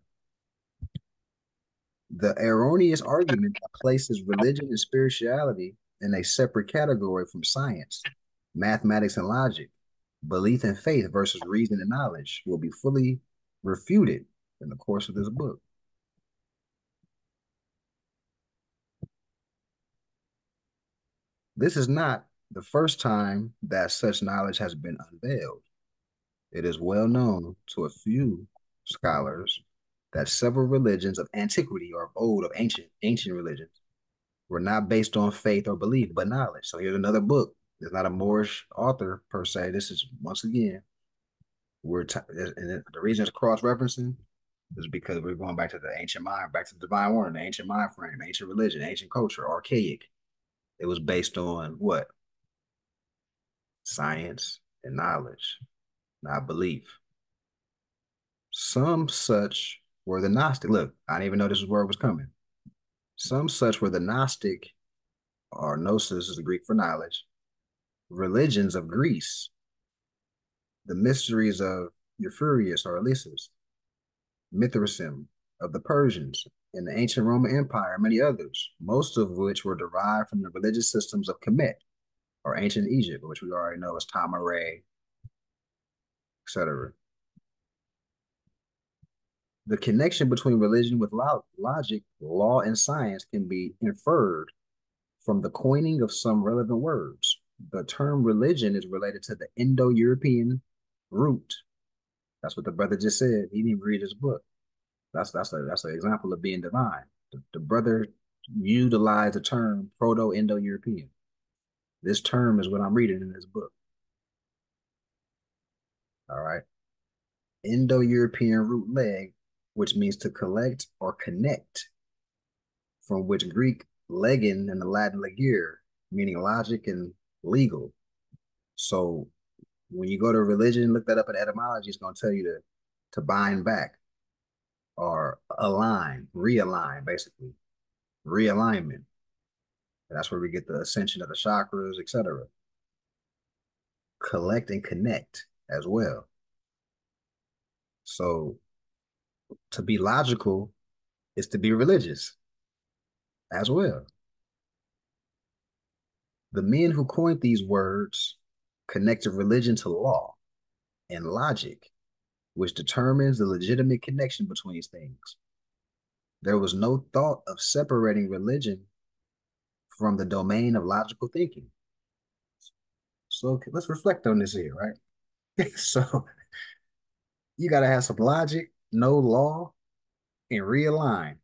The erroneous argument that places religion and spirituality in a separate category from science, mathematics and logic, belief and faith versus reason and knowledge will be fully refuted in the course of this book. This is not the first time that such knowledge has been unveiled. It is well known to a few scholars that several religions of antiquity or of old, of ancient religions, were not based on faith or belief, but knowledge. So here's another book. It's not a Moorish author per se. This is, once again, and the reason it's cross-referencing is because we're going back to the ancient mind, back to the divine order, the ancient mind frame, ancient religion, ancient culture, archaic. It was based on what? Science and knowledge, not belief. Some such were the Gnostic. Look, I didn't even know this was where it was coming. Some such were the Gnostic, or gnosis is the Greek for knowledge, religions of Greece, the mysteries of Euphorius or Elysus, Mithraism of the Persians, and the ancient Roman Empire, and many others, most of which were derived from the religious systems of Kemet, or ancient Egypt, which we already know as Tamaray, etc. The connection between religion with logic, law, and science can be inferred from the coining of some relevant words. The term religion is related to the Indo-European root. That's what the brother just said. He didn't even read his book. That's an example of being divine. The brother utilized the term Proto-Indo-European. This term is what I'm reading in this book. All right. Indo-European root leg, which means to collect or connect, from which Greek legin and the Latin legere, meaning logic and legal. So when you go to religion, look that up in etymology, it's going to tell you to bind back or align, realign, basically. Realignment. And that's where we get the ascension of the chakras, etc. Collect and connect as well. So to be logical is to be religious as well. The men who coined these words connected religion to law and logic, which determines the legitimate connection between things. There was no thought of separating religion from the domain of logical thinking. So let's reflect on this here, right? So you gotta have some logic, no law, and realign.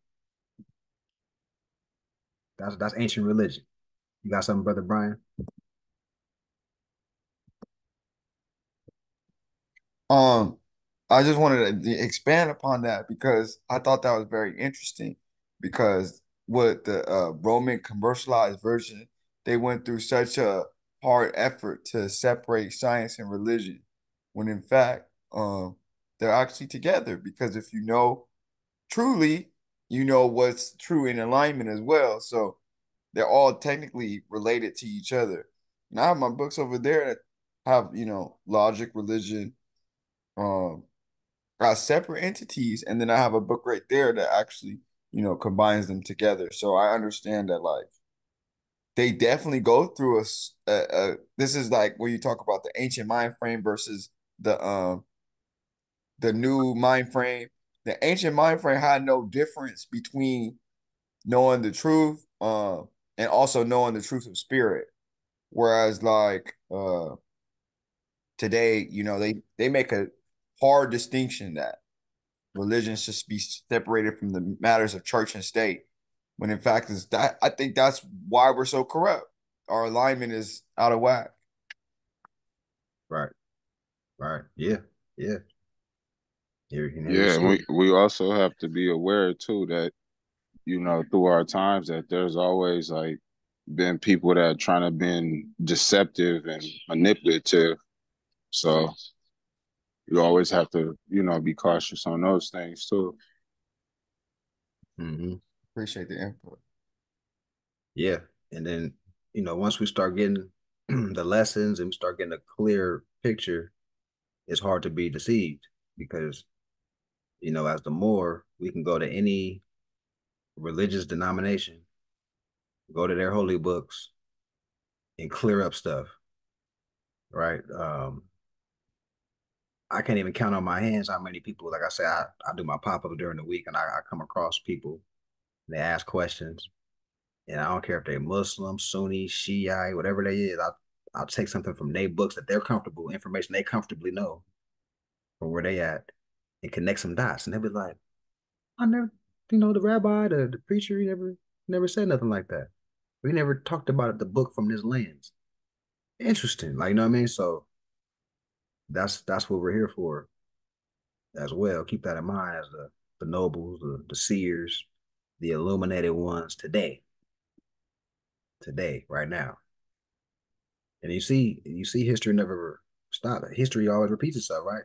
That's ancient religion. You got something, Brother Brian? Um, I just wanted to expand upon that because I thought that was very interesting because what the Roman commercialized version, they went through such a hard effort to separate science and religion when in fact they're actually together because if you know truly, you know what's true in alignment as well. So they're all technically related to each other. And I have my books over there that have, logic, religion, um, separate entities, and then I have a book right there that actually, combines them together. So I understand that like they definitely go through this is like where you talk about the ancient mind frame versus the new mind frame. The ancient mind frame had no difference between knowing the truth, and also knowing the truth of spirit. Whereas like today, they make a hard distinction that religion should be separated from the matters of church and state. When in fact is that I think that's why we're so corrupt. Our alignment is out of whack. Right, right. Yeah, yeah. Here you Yeah, see and it. we also have to be aware too that, through our times that there's always like been people that are trying to be deceptive and manipulative. So you always have to, be cautious on those things too. Hmm. Appreciate the input. Yeah. And then, once we start getting the lessons and we start getting a clear picture, it's hard to be deceived because, as the more we can go to any religious denomination, go to their holy books and clear up stuff, right? I can't even count on my hands how many people, like I say, I do my pop up during the week and I come across people, they ask questions, and I don't care if they're Muslim, Sunni, Shiite, whatever they is, I'll take something from their books that they're comfortable, information they comfortably know from where they at, and connect some dots. And they'll be like, I never, the rabbi, the preacher, he never said nothing like that. We never talked about the book from this lens. Interesting. Like, you know what I mean? So that's what we're here for as well. Keep that in mind as the nobles, the seers, the illuminated ones today, right now. And you see history never stop. History always repeats itself, right?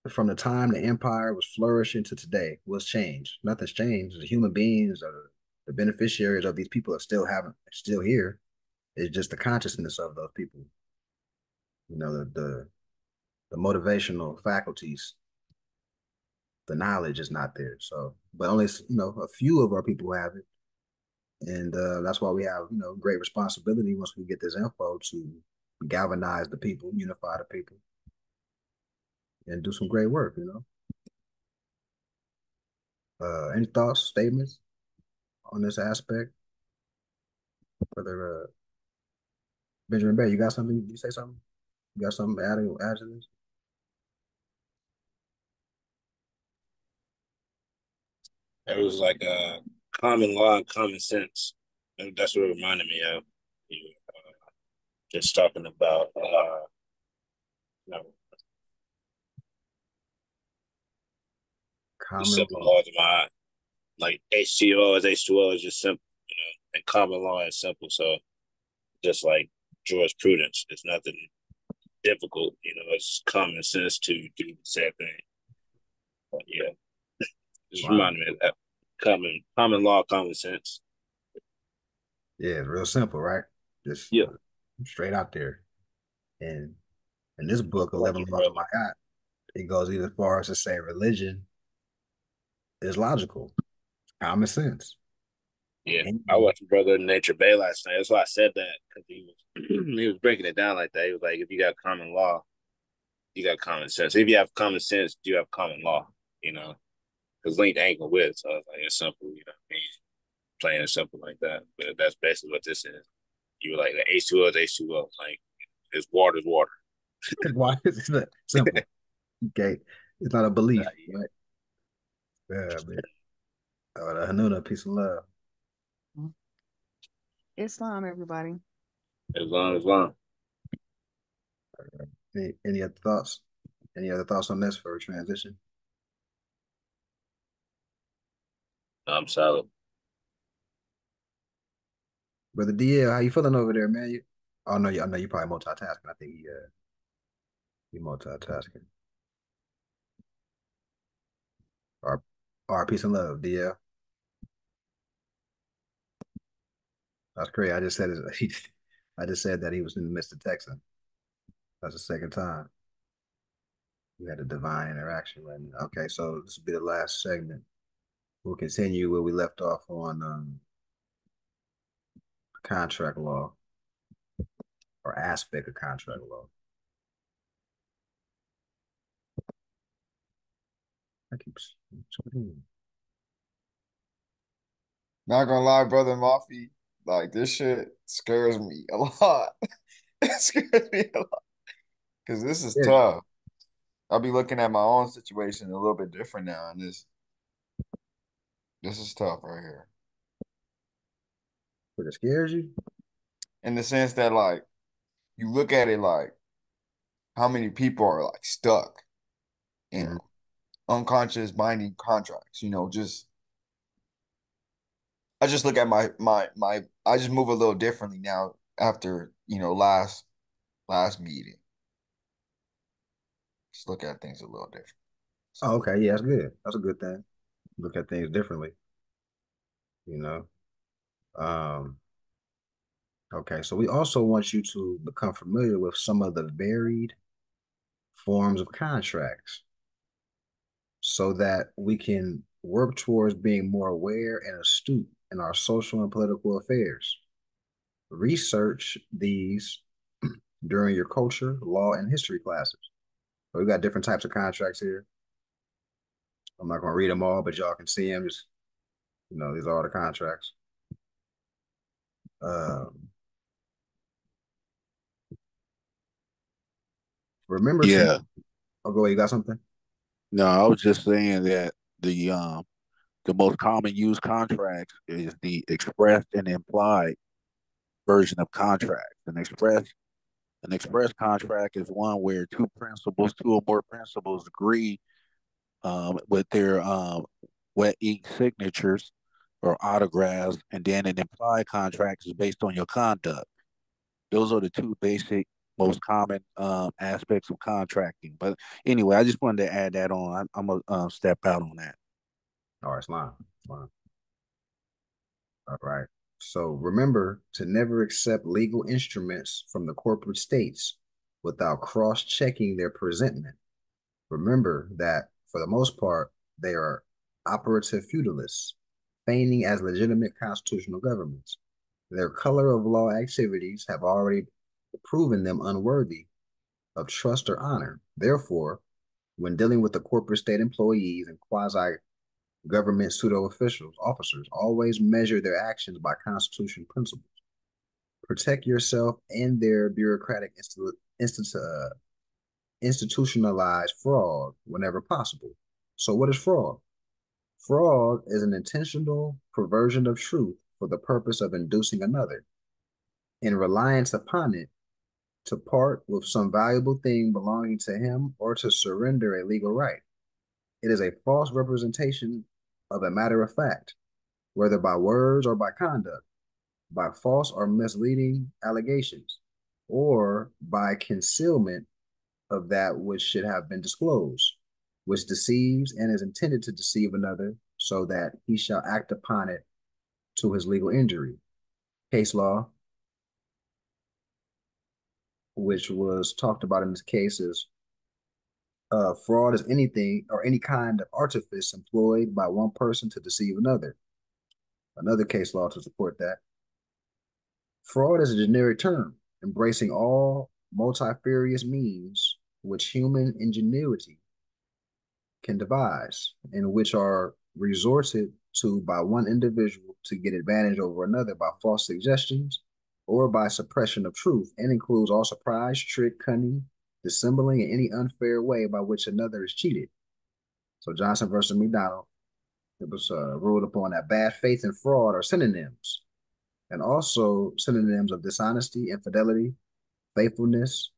From the time the empire was flourishing to today, what's changed? Nothing's changed. The human beings are the beneficiaries of these people are still here. It's just the consciousness of those people. The motivational faculties, the knowledge is not there. So, but only a few of our people have it, and that's why we have great responsibility once we get this info to galvanize the people, unify the people, and do some great work. Any thoughts, statements on this aspect? Whether Benjamin Bay, you got something? You say something? You got something to add to this? It was like common law and common sense. And that's what it reminded me of. You just talking about you know, the Common simple law. laws of my like H2O is H2O is just simple, and common law is simple. So just like jurisprudence, it's nothing difficult. It's common sense to do the same thing. But yeah, just Wow. remind me of that. Common law, common sense. Yeah, it's real simple, right? Just Yeah. straight out there. And in this book, Like 11 your Laws of brother. Ma'at, it goes even as far as to say religion is logical, common sense. Yeah, And I watched Brother Nature Bay last night. That's why I said that because he was he was breaking it down like that. He was like, if you got common law, you got common sense. If you have common sense, you have common law. Because linked angle with. So it's like it's simple. You know what I mean? Plain and simple like that. But that's basically what this is. You were like the H2O is H2O. Like It's water's water. Why is it that simple? Okay. It's not a belief, Yeah. right? Yeah, man. Hanuna, peace and love. Islam, everybody. Islam. Any other thoughts? Any other thoughts on this for a transition? I'm solid. Brother DL, how you feeling over there, man? I know you probably multitasking. I think he multitasking. All right, peace and love, DL. That's crazy. I just said that he was in the midst of Texan. That's the second time. We had a divine interaction right now. Okay, so this will be the last segment. We'll continue where we left off on contract law or aspect of contract law. I keep. Not gonna lie, brother Mafi, like this shit scares me a lot. It scares me a lot because this is Yeah, tough. I'll be looking at my own situation a little bit different now, and this is tough right here. but it scares you. In the sense that like you look at it like how many people are like stuck in Mhm. unconscious binding contracts, just I just look at my I just move a little differently now after, last meeting. Just look at things a little different. Oh, okay, yeah, that's good. That's a good thing. Look at things differently, you know. Um, okay, so we also want you to become familiar with some of the varied forms of contracts so that we can work towards being more aware and astute in our social and political affairs. Research these during your culture, law, and history classes. So we got different types of contracts here. I'm not going to read them all, but y'all can see them. Just, these are all the contracts. Um, remember to, Yeah. oh, go ahead, you got something? No, I was just saying that the most common used contracts is the expressed and implied version of contracts. An express contract is one where two or more principals agree with their wet ink signatures or autographs, and then an implied contract is based on your conduct. Those are the two basic, most common aspects of contracting. But anyway, I just wanted to add that on. I'm gonna step out on that. All right, slime. Slime. All right. So remember to never accept legal instruments from the corporate states without cross-checking their presentment. Remember that for the most part, they are operative feudalists, feigning as legitimate constitutional governments. Their color of law activities have already proven them unworthy of trust or honor. Therefore, when dealing with the corporate state employees and quasi government pseudo officers, always measure their actions by Constitution principles. Protect yourself and their bureaucratic institutionalized fraud whenever possible. So, what is fraud? Fraud is an intentional perversion of truth for the purpose of inducing another, in reliance upon it, to part with some valuable thing belonging to him or to surrender a legal right. It is a false representation of a matter of fact, whether by words or by conduct, by false or misleading allegations, or by concealment of that which should have been disclosed, which deceives and is intended to deceive another so that he shall act upon it to his legal injury. Case law, which was talked about in this case, is fraud is anything or any kind of artifice employed by one person to deceive another. Another case law to support that. Fraud is a generic term, embracing all multifarious means which human ingenuity can devise, and which are resorted to by one individual to get advantage over another by false suggestions, or by suppression of truth, and includes all surprise, trick, cunning, dissembling, and any unfair way by which another is cheated. So Johnson versus McDonald, it was ruled upon that bad faith and fraud are synonyms, and also synonyms of dishonesty, infidelity, faithfulness,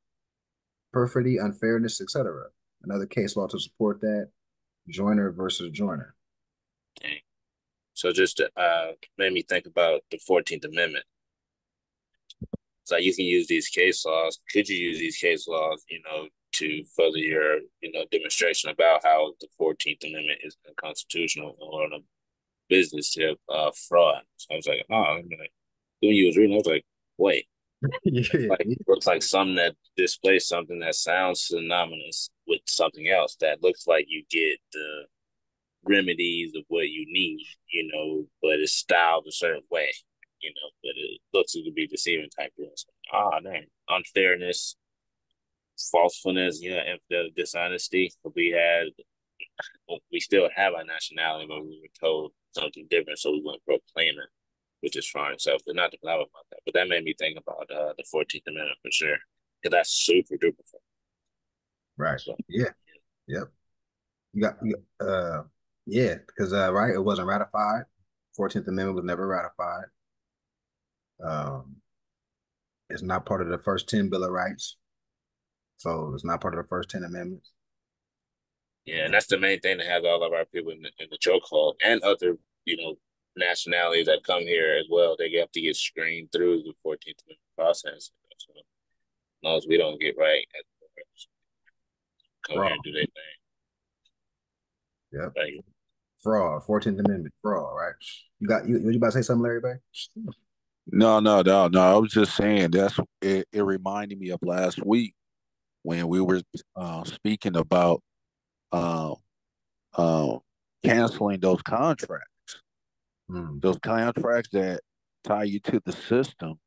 perfidy, unfairness, etc. Another case law to support that, Joyner versus Joyner. Okay. So just made me think about the 14th Amendment. So you can use these case laws. Could you use these case laws, to further your, demonstration about how the 14th Amendment is unconstitutional or on a business tip, fraud? So I was like, when you was reading, I was like, wait, Yeah. looks like something that displays something that sounds synonymous with something else that looks like you get the remedies of what you need, but it's styled a certain way, but it looks to be deceiving type things. Man, unfairness, falsefulness, infidelity, dishonesty. We still have our nationality, but we were told something different, so we went proclaim it, which is fine. So, but not to blab about that. But that made me think about the 14th Amendment for sure, because that's super duper. Right. So, yeah. Yep. Yeah, because right, it wasn't ratified. 14th Amendment was never ratified. It's not part of the first 10 Bill of Rights. So it's not part of the first 10 amendments. Yeah, and that's the main thing that has all of our people in the chokehold, and other, nationalities that come here as well. They have to get screened through the 14th Amendment process. So as long as we don't get right, come here and do their thing. Yep. Right. Fraud, 14th Amendment, fraud, right? You about to say something, Larry Bay? No. I was just saying it reminded me of last week when we were speaking about canceling those contracts. Those contracts that tie you to the system,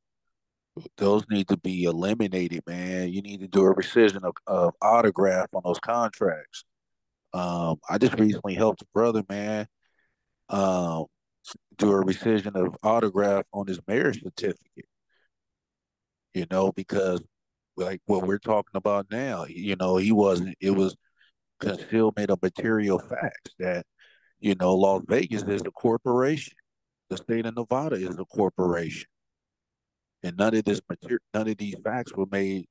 those need to be eliminated, man. You need to do a rescission of autograph on those contracts. I just recently helped a brother, man, do a rescission of autograph on his marriage certificate. Because like what we're talking about now, it was concealment of material facts that, Las Vegas is a corporation. The state of Nevada is a corporation. And none of these facts were made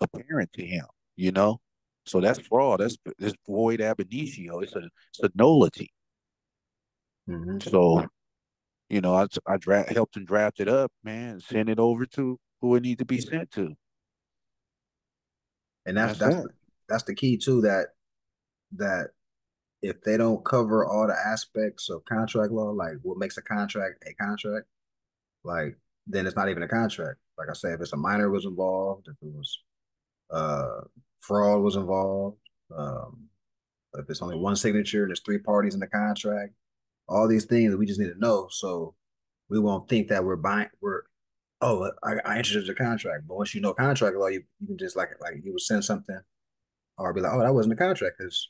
apparent to him, So that's fraud. That's void ab initio. It's a nullity. So, I helped him draft it up, man, send it over to who it needs to be sent to. And that's the key too, that if they don't cover all the aspects of contract law, like what makes a contract, like then it's not even a contract. Like I say, if it's a minor was involved, if it was fraud was involved, if it's only one signature and there's three parties in the contract, all these things that we just need to know, so we won't think that I entered the contract. But once you know contract law, you can just like you would send something or be like, oh, that wasn't a contract because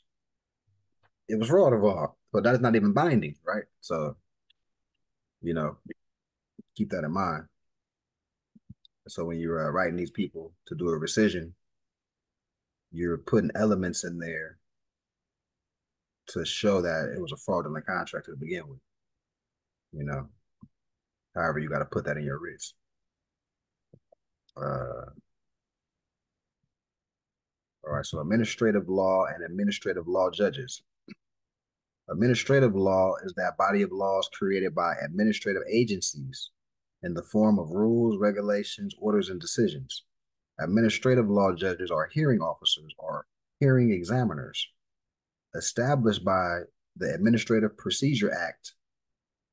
it was fraud involved. But that's not even binding, right? So, keep that in mind. So when you're writing these people to do a rescission, you're putting elements in there to show that it was a fraudulent contract to begin with. However, you got to put that in your writs. All right, so administrative law and administrative law judges. Administrative law is that body of laws created by administrative agencies in the form of rules, regulations, orders, and decisions. Administrative law judges are hearing officers or hearing examiners established by the Administrative Procedure Act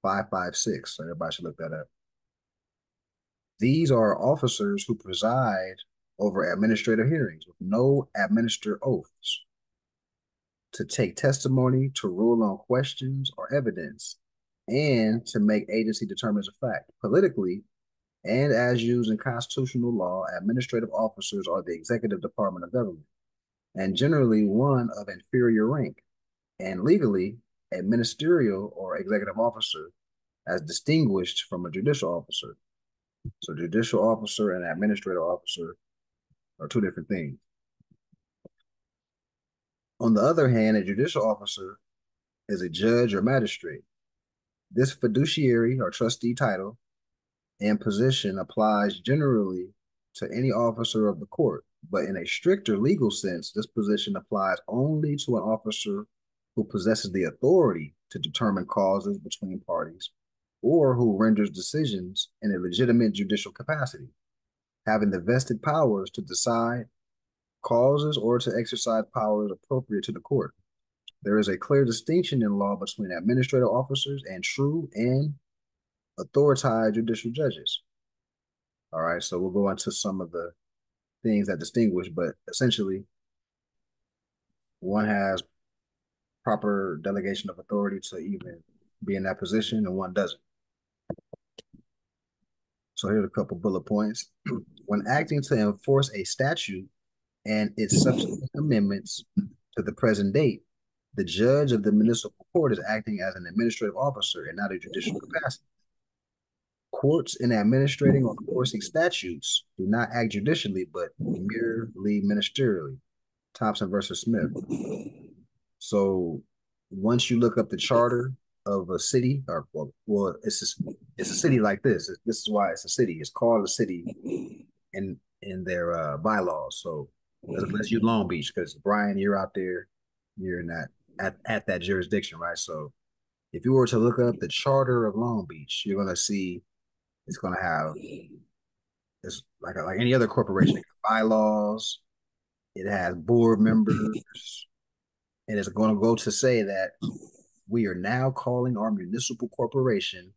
556. So everybody should look that up. These are officers who preside over administrative hearings with no administered oaths, to take testimony, to rule on questions or evidence, and to make agency determinants of fact. Politically, and as used in constitutional law, administrative officers are the executive department of government, and generally one of inferior rank. And legally, a ministerial or executive officer as distinguished from a judicial officer. So judicial officer and administrative officer are two different things. On the other hand, a judicial officer is a judge or magistrate. This fiduciary or trustee title and position applies generally to any officer of the court, but in a stricter legal sense, this position applies only to an officer who possesses the authority to determine causes between parties or who renders decisions in a legitimate judicial capacity, having the vested powers to decide causes or to exercise powers appropriate to the court. There is a clear distinction in law between administrative officers and true and authorized judicial judges. All right, so we'll go into some of the things that distinguish, but essentially, one has proper delegation of authority to even be in that position, and one doesn't. So here's a couple bullet points. When acting to enforce a statute and its subsequent amendments to the present date, the judge of the municipal court is acting as an administrative officer and not a judicial capacity. Courts in administrating or enforcing statutes do not act judicially, but merely ministerially. Thompson versus Smith. So once you look up the charter of a city, or well, it's a city like this. This is why it's a city. It's called a city in their bylaws. So let's use Long Beach because Brian, you're out there, you're in that at that jurisdiction, right? So if you were to look up the charter of Long Beach, you're gonna see it's gonna have it's like any other corporation, bylaws. It has board members, and it's going to go to say that we are now calling our municipal corporation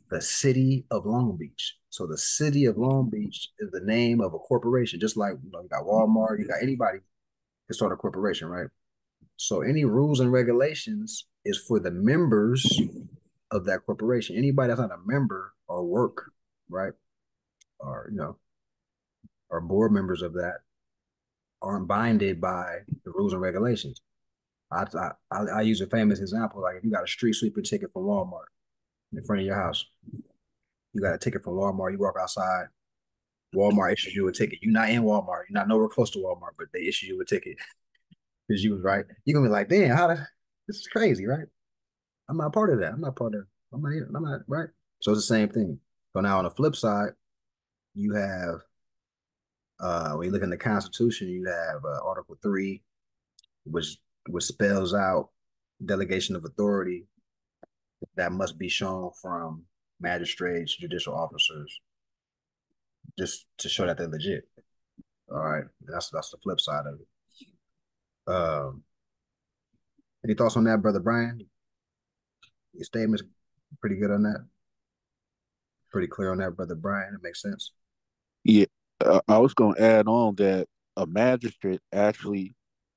the City of Long Beach. So the City of Long Beach is the name of a corporation, just like you got Walmart, you got anybody can start a corporation, right? So any rules and regulations is for the members of that corporation. Anybody that's not a member or work, right, or or board members of that aren't binded by the rules and regulations. I use a famous example, like if you got a street sweeper ticket from Walmart in front of your house, you got a ticket from Walmart, you walk outside, Walmart issues you a ticket. You're not in Walmart, you're not nowhere close to Walmart, but they issue you a ticket because you was right. You're gonna be like, damn, this is crazy, right? I'm not part of that. I'm not right. So it's the same thing. So now on the flip side, you have when you look in the Constitution, you have Article 3, which spells out delegation of authority that must be shown from magistrates, judicial officers, just to show that they're legit. All right, that's the flip side of it. Any thoughts on that, Brother Brian? Your statement's pretty good on that. Pretty clear on that, Brother Brian. It makes sense. Yeah, I was going to add on that a magistrate actually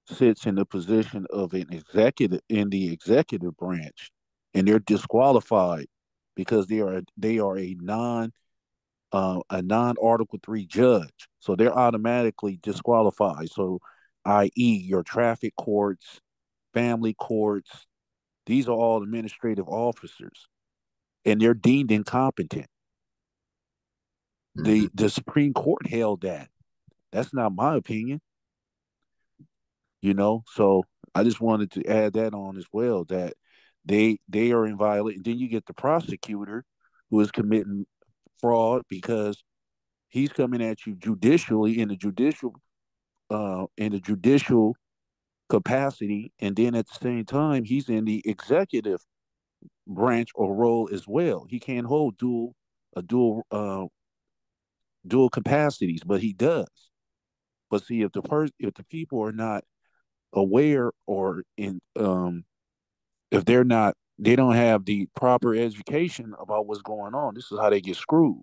sits in the position of an executive in the executive branch, and they're disqualified because they are a non Article 3 judge, so they're automatically disqualified. So, i.e., your traffic courts, family courts, these are all administrative officers, and they're deemed incompetent. The Supreme Court held that. That's not my opinion. So I just wanted to add that on as well, that they are in violation. Then you get the prosecutor who is committing fraud because he's coming at you judicially in the judicial capacity, and then at the same time he's in the executive branch or role as well. He can't hold dual capacities, but he does. But see, if the people are not aware, or if they don't have the proper education about what's going on, this is how they get screwed.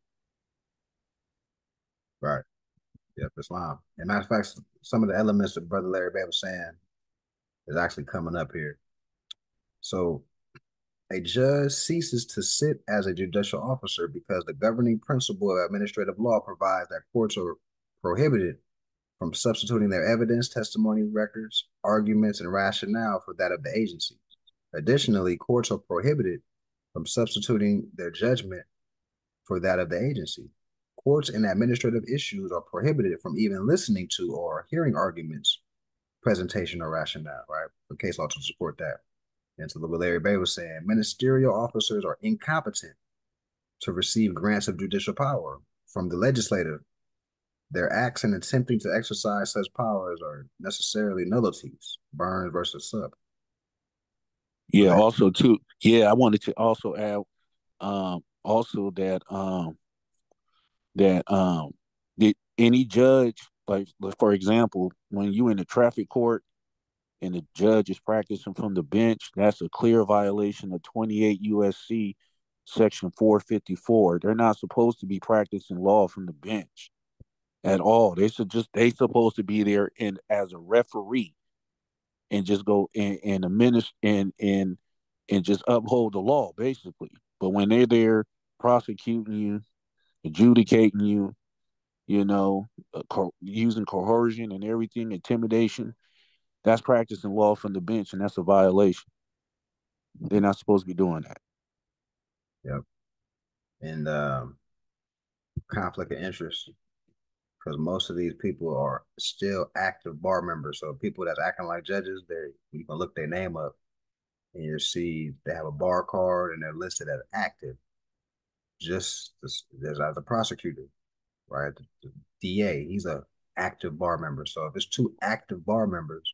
Right. Yep, Islam. And matter of fact, some of the elements that Brother Larry Bay was saying is actually coming up here. So a judge ceases to sit as a judicial officer because the governing principle of administrative law provides that courts are prohibited from substituting their evidence, testimony, records, arguments, and rationale for that of the agency. Additionally, courts are prohibited from substituting their judgment for that of the agency. Courts in administrative issues are prohibited from even listening to or hearing arguments, presentation, or rationale, right? The case law to support that. And so what Larry Bay was saying, ministerial officers are incompetent to receive grants of judicial power from the legislative. Their acts in attempting to exercise such powers are necessarily nullities. Burns versus Sub. Yeah, also too. Yeah, I wanted to also add also that any judge, like for example, when you in the traffic court and the judge is practicing from the bench, that's a clear violation of 28 USC section 454. They're not supposed to be practicing law from the bench at all. They supposed to be there and as a referee and just go and administer and just uphold the law basically. But when they're there prosecuting you, adjudicating you, using coercion and everything, intimidation, that's practicing law from the bench, and that's a violation. They're not supposed to be doing that. Yep. And conflict of interest, because most of these people are still active bar members. So people that's acting like judges, you can look their name up and you see they have a bar card and they're listed as active, just as a prosecutor, right? The DA, he's a active bar member. So if it's two active bar members,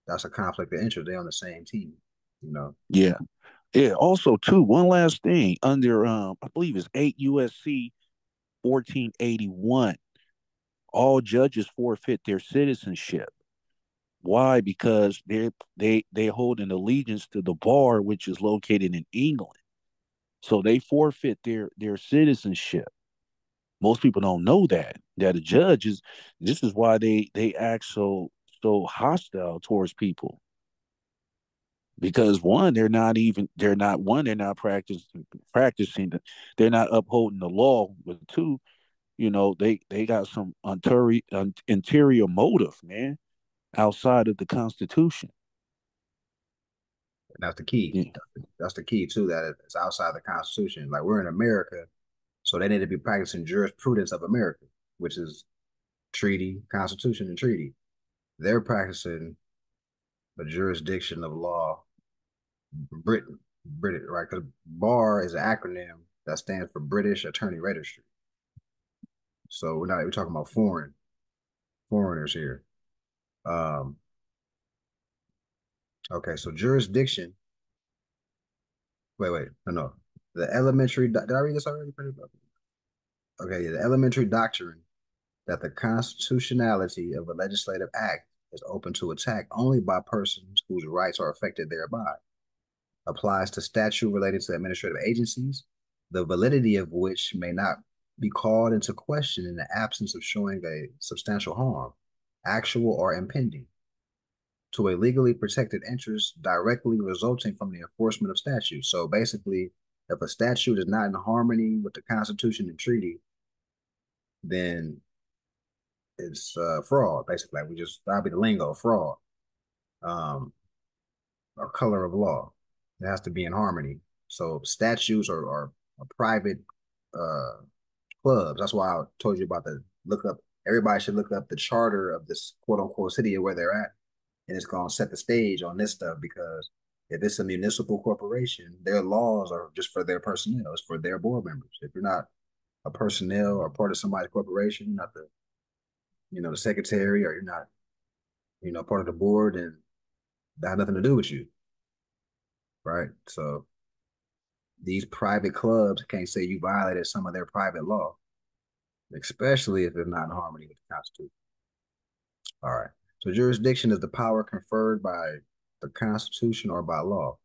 that's a conflict of interest. They're on the same team, Yeah. Yeah. Also, too, one last thing under I believe it's 8 USC 1481. All judges forfeit their citizenship. Why? Because they hold an allegiance to the bar, which is located in England. So they forfeit their citizenship. Most people don't know that a judge is. This is why they act so hostile towards people. Because one, they're not practicing, they're not upholding the law. But two, they got some interior motive, man, outside of the Constitution. And that's the key. Yeah. That's the key too, that it's outside the Constitution. Like, we're in America, so they need to be practicing jurisprudence of America, which is treaty, Constitution, and treaty. They're practicing the jurisdiction of law, Britain, right? Because BAR is an acronym that stands for British Attorney Registry. So we're talking about foreigners here. Okay, so jurisdiction. Wait, no. The elementary. Did I read this already? Okay, yeah, the elementary doctrine that the constitutionality of a legislative act is open to attack only by persons whose rights are affected thereby applies to statute related to administrative agencies, the validity of which may not be called into question in the absence of showing a substantial harm, actual or impending, to a legally protected interest directly resulting from the enforcement of statute. So basically, if a statute is not in harmony with the Constitution and treaty, then it's fraud. Basically, that'll be the lingo, fraud, or color of law. It has to be in harmony. So statutes are private clubs. That's why I told you about the look up. Everybody should look up the charter of this quote unquote city of where they're at, and it's going to set the stage on this stuff. Because if it's a municipal corporation, their laws are just for their personnel. It's for their board members. If you're not a personnel or part of somebody's corporation, you're not the secretary, or you're not, part of the board, and that has nothing to do with you, right? So these private clubs can't say you violated some of their private law, especially if it's not in harmony with the Constitution. All right. So jurisdiction is the power conferred by the Constitution or by law.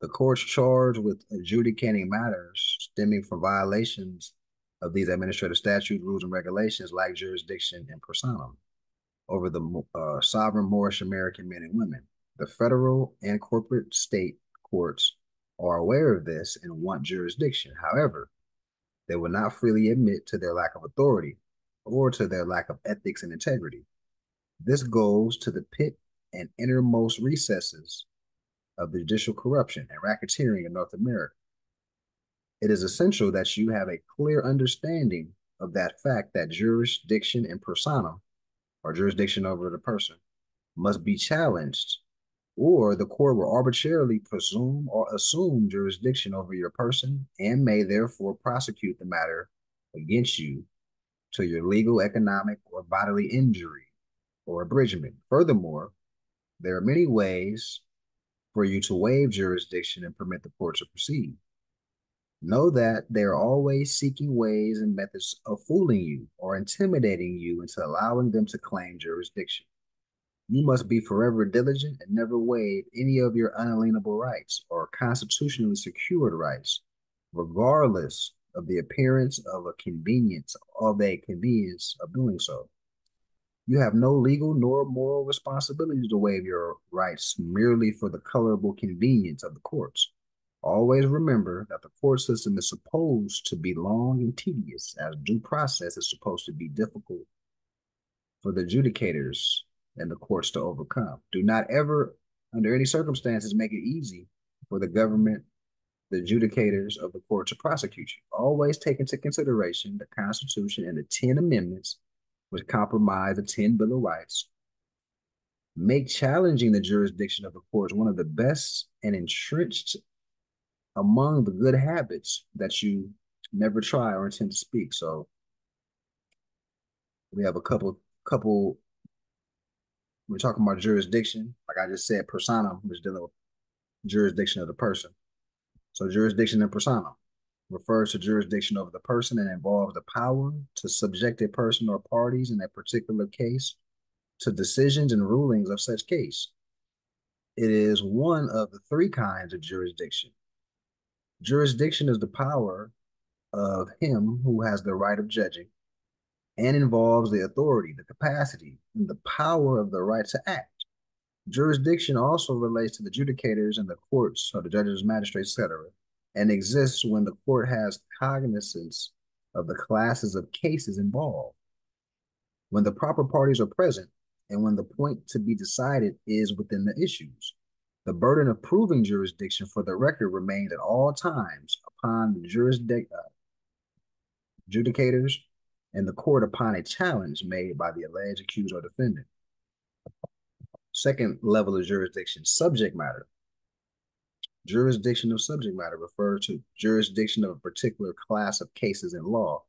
The courts charged with adjudicating matters stemming from violations of these administrative statutes, rules, and regulations lack jurisdiction in personam over the sovereign Moorish American men and women. The federal and corporate state courts are aware of this and want jurisdiction. However, they will not freely admit to their lack of authority or to their lack of ethics and integrity. This goes to the pit and innermost recesses of the judicial corruption and racketeering in North America. It is essential that you have a clear understanding of that fact that jurisdiction in personam, or jurisdiction over the person, must be challenged, or the court will arbitrarily presume or assume jurisdiction over your person and may therefore prosecute the matter against you to your legal, economic, or bodily injury or abridgment. Furthermore, there are many ways for you to waive jurisdiction and permit the court to proceed. Know that they are always seeking ways and methods of fooling you or intimidating you into allowing them to claim jurisdiction. You must be forever diligent and never waive any of your unalienable rights or constitutionally secured rights, regardless of the appearance of a convenience of doing so. You have no legal nor moral responsibility to waive your rights merely for the colorable convenience of the courts. Always remember that the court system is supposed to be long and tedious, as due process is supposed to be difficult for the adjudicators and the courts to overcome. Do not ever, under any circumstances, make it easy for the government, the adjudicators of the court to prosecute you. Always take into consideration the Constitution and the 10 amendments, which compromise the 10 Bill of Rights. Make challenging the jurisdiction of the courts one of the best and entrenched among the good habits that you never try or intend to speak. So we have a couple, we're talking about jurisdiction. Like I just said, persona, which is dealing with jurisdiction of the person. So jurisdiction in persona refers to jurisdiction over the person and involves the power to subject a person or parties in a particular case to decisions and rulings of such case. It is one of the three kinds of jurisdiction. Jurisdiction is the power of him who has the right of judging and involves the authority, the capacity, and the power of the right to act. Jurisdiction also relates to the adjudicators and the courts, or the judges, magistrates, etc., and exists when the court has cognizance of the classes of cases involved. When the proper parties are present, and when the point to be decided is within the issues, the burden of proving jurisdiction for the record remains at all times upon the adjudicators and the court upon a challenge made by the alleged accused or defendant. Second level of jurisdiction, subject matter. Jurisdiction of subject matter refers to jurisdiction of a particular class of cases in law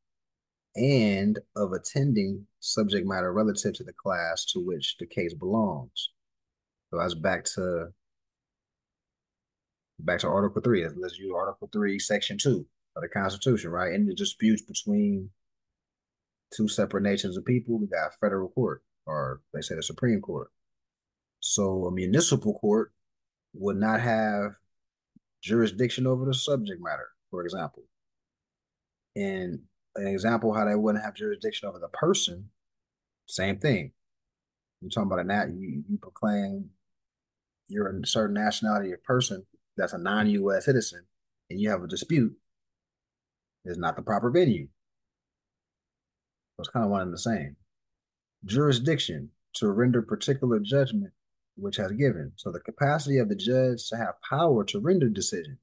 and of attending subject matter relative to the class to which the case belongs. So that's back to Article 3. Let's use Article 3, Section 2 of the Constitution, right? Any disputes between two separate nations of people, we got federal court, or they say the Supreme Court. So a municipal court would not have jurisdiction over the subject matter, for example. And an example how they wouldn't have jurisdiction over the person, same thing. You're talking about you proclaim you're a certain nationality of person that's a non-US citizen, and you have a dispute, is not the proper venue. So it's kind of one and the same. Jurisdiction, to render particular judgment which has given. So the capacity of the judge to have power to render decision.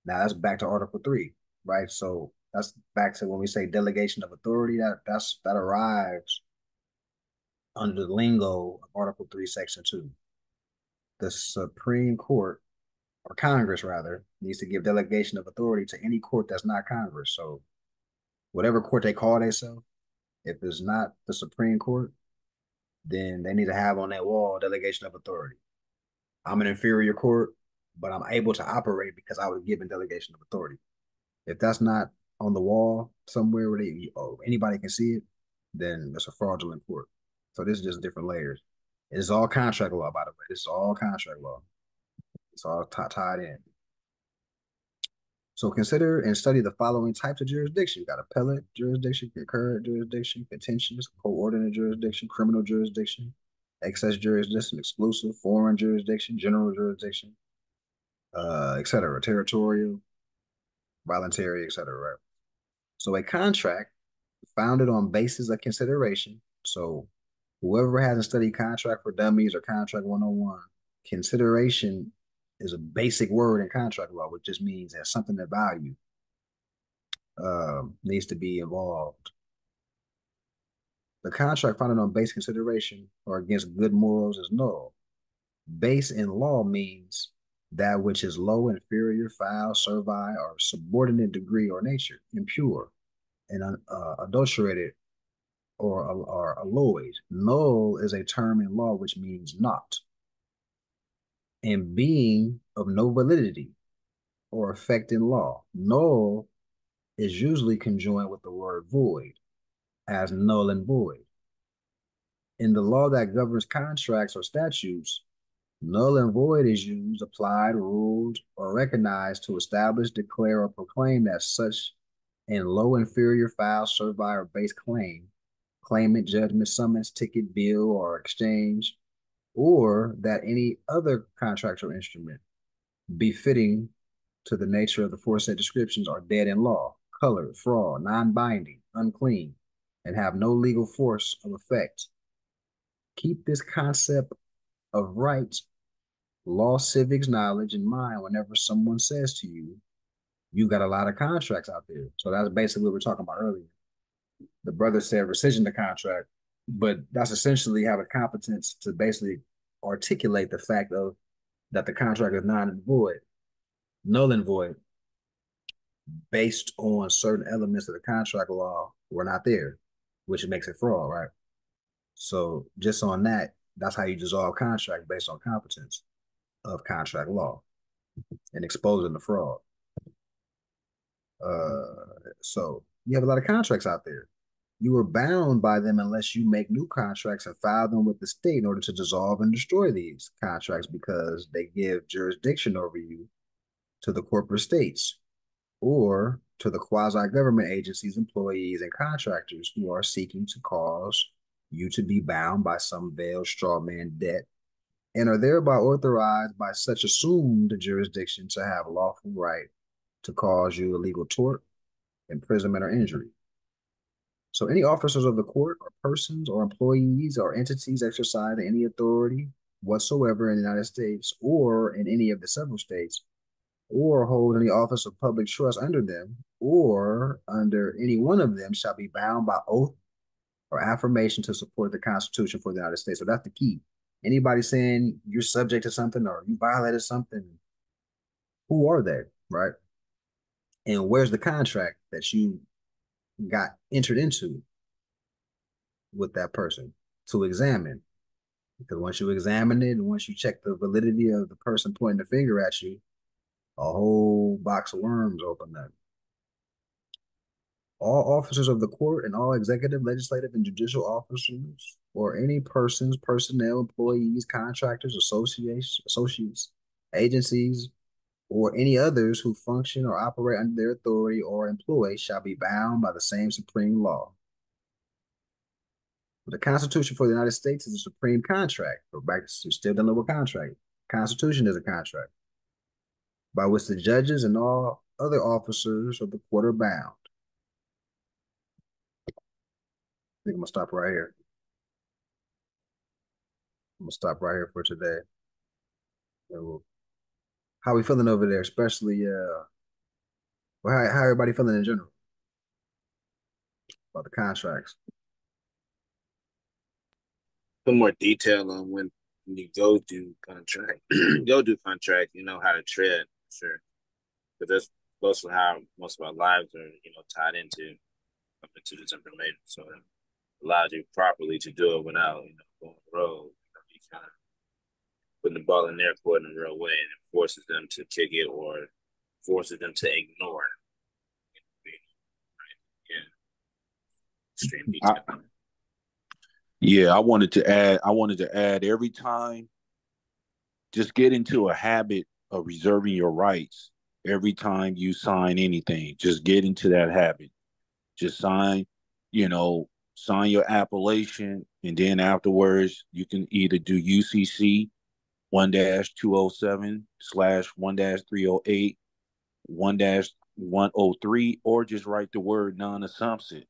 Now that's back to Article 3, right? So that's back to when we say delegation of authority, that arrives under the lingo of Article 3, Section 2. The Supreme Court, or Congress rather, needs to give delegation of authority to any court that's not Congress. So whatever court they call themselves, if it's not the Supreme Court, then they need to have on that wall delegation of authority. I'm an inferior court, but I'm able to operate because I was given delegation of authority. If that's not on the wall somewhere where anybody can see it, then it's a fraudulent court. So this is just different layers. It's all contract law, by the way. This is all contract law. It's all tied in. So consider and study the following types of jurisdiction. You got appellate jurisdiction, concurrent jurisdiction, contentious, coordinate jurisdiction, criminal jurisdiction, excess jurisdiction, exclusive, foreign jurisdiction, general jurisdiction, etc., territorial, voluntary, etc., right? So a contract founded on basis of consideration. So whoever hasn't studied Contract for Dummies or Contract 101, consideration is a basic word in contract law, which just means that something of value needs to be involved The contract founded on base consideration or against good morals is null. Base in law means that which is low, inferior, foul, servile, or subordinate degree or nature, impure, and adulterated or alloyed. Null is a term in law which means not, and being of no validity or effect in law. Null is usually conjoined with the word void, as null and void. In the law that governs contracts or statutes, null and void is used, applied, ruled, or recognized to establish, declare, or proclaim as such in low, inferior, foul, servile, or base claim, claimant, judgment, summons, ticket, bill, or exchange, or that any other contract or instrument befitting to the nature of the foresaid descriptions are dead in law, colored, fraud, non-binding, unclean, and have no legal force of effect. Keep this concept of rights, law, civics, knowledge in mind whenever someone says to you, you got a lot of contracts out there. So that's basically what we were talking about earlier. The brother said rescission the contract, but that's essentially having competence to basically articulate the fact of that the contract is non and void, null and void, based on certain elements of the contract law were not there, which makes it fraud, right? So just on that, that's how you dissolve contract based on competence of contract law and exposing the fraud. So you have a lot of contracts out there. You are bound by them unless you make new contracts and file them with the state in order to dissolve and destroy these contracts because they give jurisdiction over you to the corporate states or to the quasi-government agencies, employees, and contractors who are seeking to cause you to be bound by some veiled straw man debt and are thereby authorized by such assumed jurisdiction to have lawful right to cause you a legal tort, imprisonment, or injury. So any officers of the court or persons or employees or entities exercising any authority whatsoever in the United States or in any of the several states or hold any office of public trust under them or under any one of them shall be bound by oath or affirmation to support the Constitution for the United States. So that's the key. Anybody saying you're subject to something or you violated something, who are they, right? And where's the contract that you got entered into with that person to examine? Because once you examine it and once you check the validity of the person pointing the finger at you, a whole box of worms open up. All officers of the court and all executive, legislative, and judicial officers or any persons, personnel, employees, contractors, associates, agencies, or any others who function or operate under their authority or employ shall be bound by the same supreme law. The Constitution for the United States is a supreme contract. Go back to still dealing with contract. Constitution is a contract by which the judges and all other officers of the court are bound. I think I'm gonna stop right here. I'm gonna stop right here for today. How we feeling over there, especially well, how everybody feeling in general about the contracts? Put more detail on when you go do contract, you know how to tread, sure. But that's mostly how most of our lives are, tied into this information. So it allows you properly to do it without, going the road. You kind of putting the ball in their court in a real way, and it forces them to kick it or forces them to ignore. Yeah. Extreme detail. Yeah, I wanted to add every time, just get into a habit of reserving your rights every time you sign anything. Just get into that habit. Just sign your appellation, and then afterwards you can either do UCC 1-207/1-308 1-103 or just write the word non-assumption.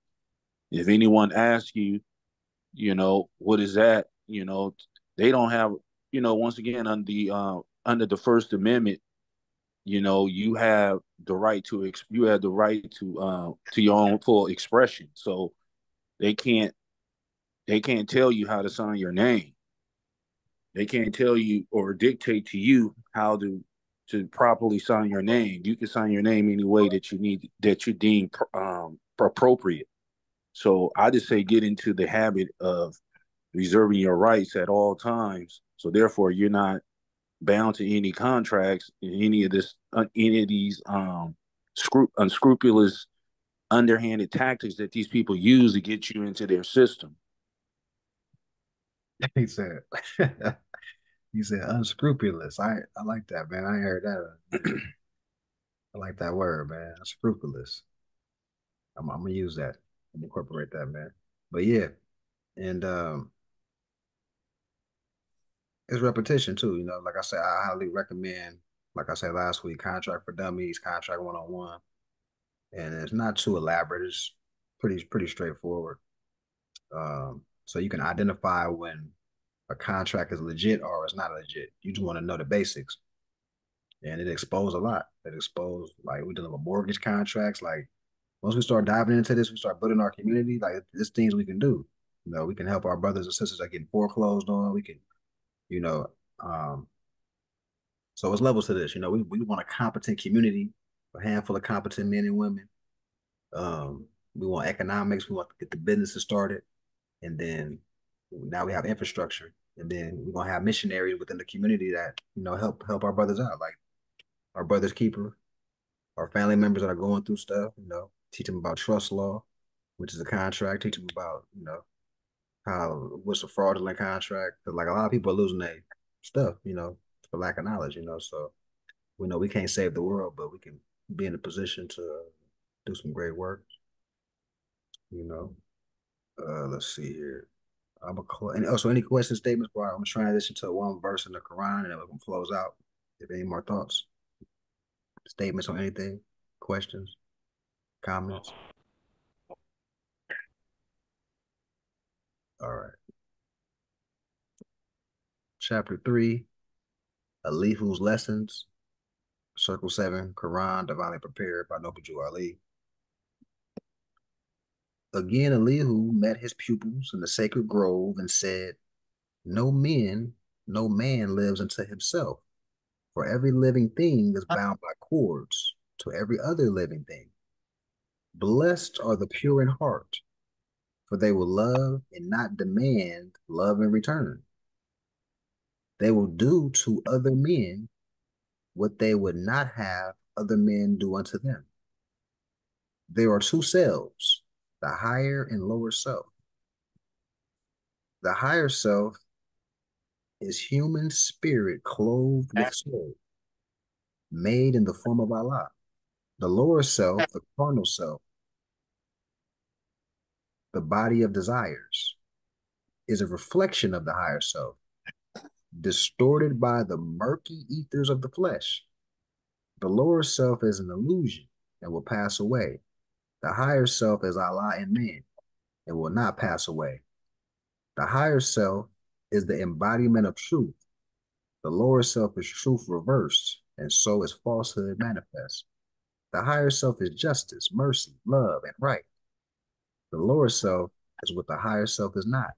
If anyone asks you, what is that? They don't have, once again, under the First Amendment, you have the right to your own full expression. So they can't They can't tell you how to sign your name. They can't tell you or dictate to you how to properly sign your name. You can sign your name any way that you need, that you deem appropriate. So I just say get into the habit of reserving your rights at all times. So therefore, you're not bound to any contracts in any of these unscrupulous, underhanded tactics that these people use to get you into their system. He said, he said unscrupulous. I like that, man. I heard that. I like that word, man. Unscrupulous. I'm gonna use that. I'm gonna incorporate that, man. But yeah, and it's repetition too. You know, like I said, I highly recommend. Like I said last week, Contract for Dummies, Contract 101, and it's not too elaborate. It's pretty straightforward. So you can identify when a contract is legit or it's not legit. You just want to know the basics, and it exposed a lot. It exposed like we're dealing with mortgage contracts. Like once we start diving into this, we start building our community. Like there's things we can do. You know, we can help our brothers and sisters that get foreclosed on. We can, you know, um, so it's levels to this. You know, we want a competent community, a handful of competent men and women. We want economics. We want to get the businesses started, and then now we have infrastructure, and then we're gonna have missionaries within the community that help our brothers out, like our brother's keeper, our family members that are going through stuff. You know, teach them about trust law, which is a contract. Teach them about how what's a fraudulent contract. Because like a lot of people are losing their stuff, for lack of knowledge. So we know we can't save the world, but we can be in a position to do some great work. Let's see here. And also any questions, statements before I'm gonna transition to one verse in the Quran and then we can close out. If any more thoughts, statements on anything, questions, comments. All right. Chapter 3, Elihu's lessons. Circle 7, Quran, divinely prepared by Noble Jew Ali. Again, Elihu met his pupils in the sacred grove and said, no man lives unto himself, for every living thing is bound by cords to every other living thing. Blessed are the pure in heart, for they will love and not demand love in return. They will do to other men what they would not have other men do unto them. There are two selves, the higher and lower self. The higher self is human spirit clothed with soul, made in the form of Allah. The lower self, the carnal self, the body of desires, is a reflection of the higher self, distorted by the murky ethers of the flesh. The lower self is an illusion and will pass away. The higher self is Allah and man and will not pass away. The higher self is the embodiment of truth. The lower self is truth reversed, and so is falsehood manifest. The higher self is justice, mercy, love, and right. The lower self is what the higher self is not.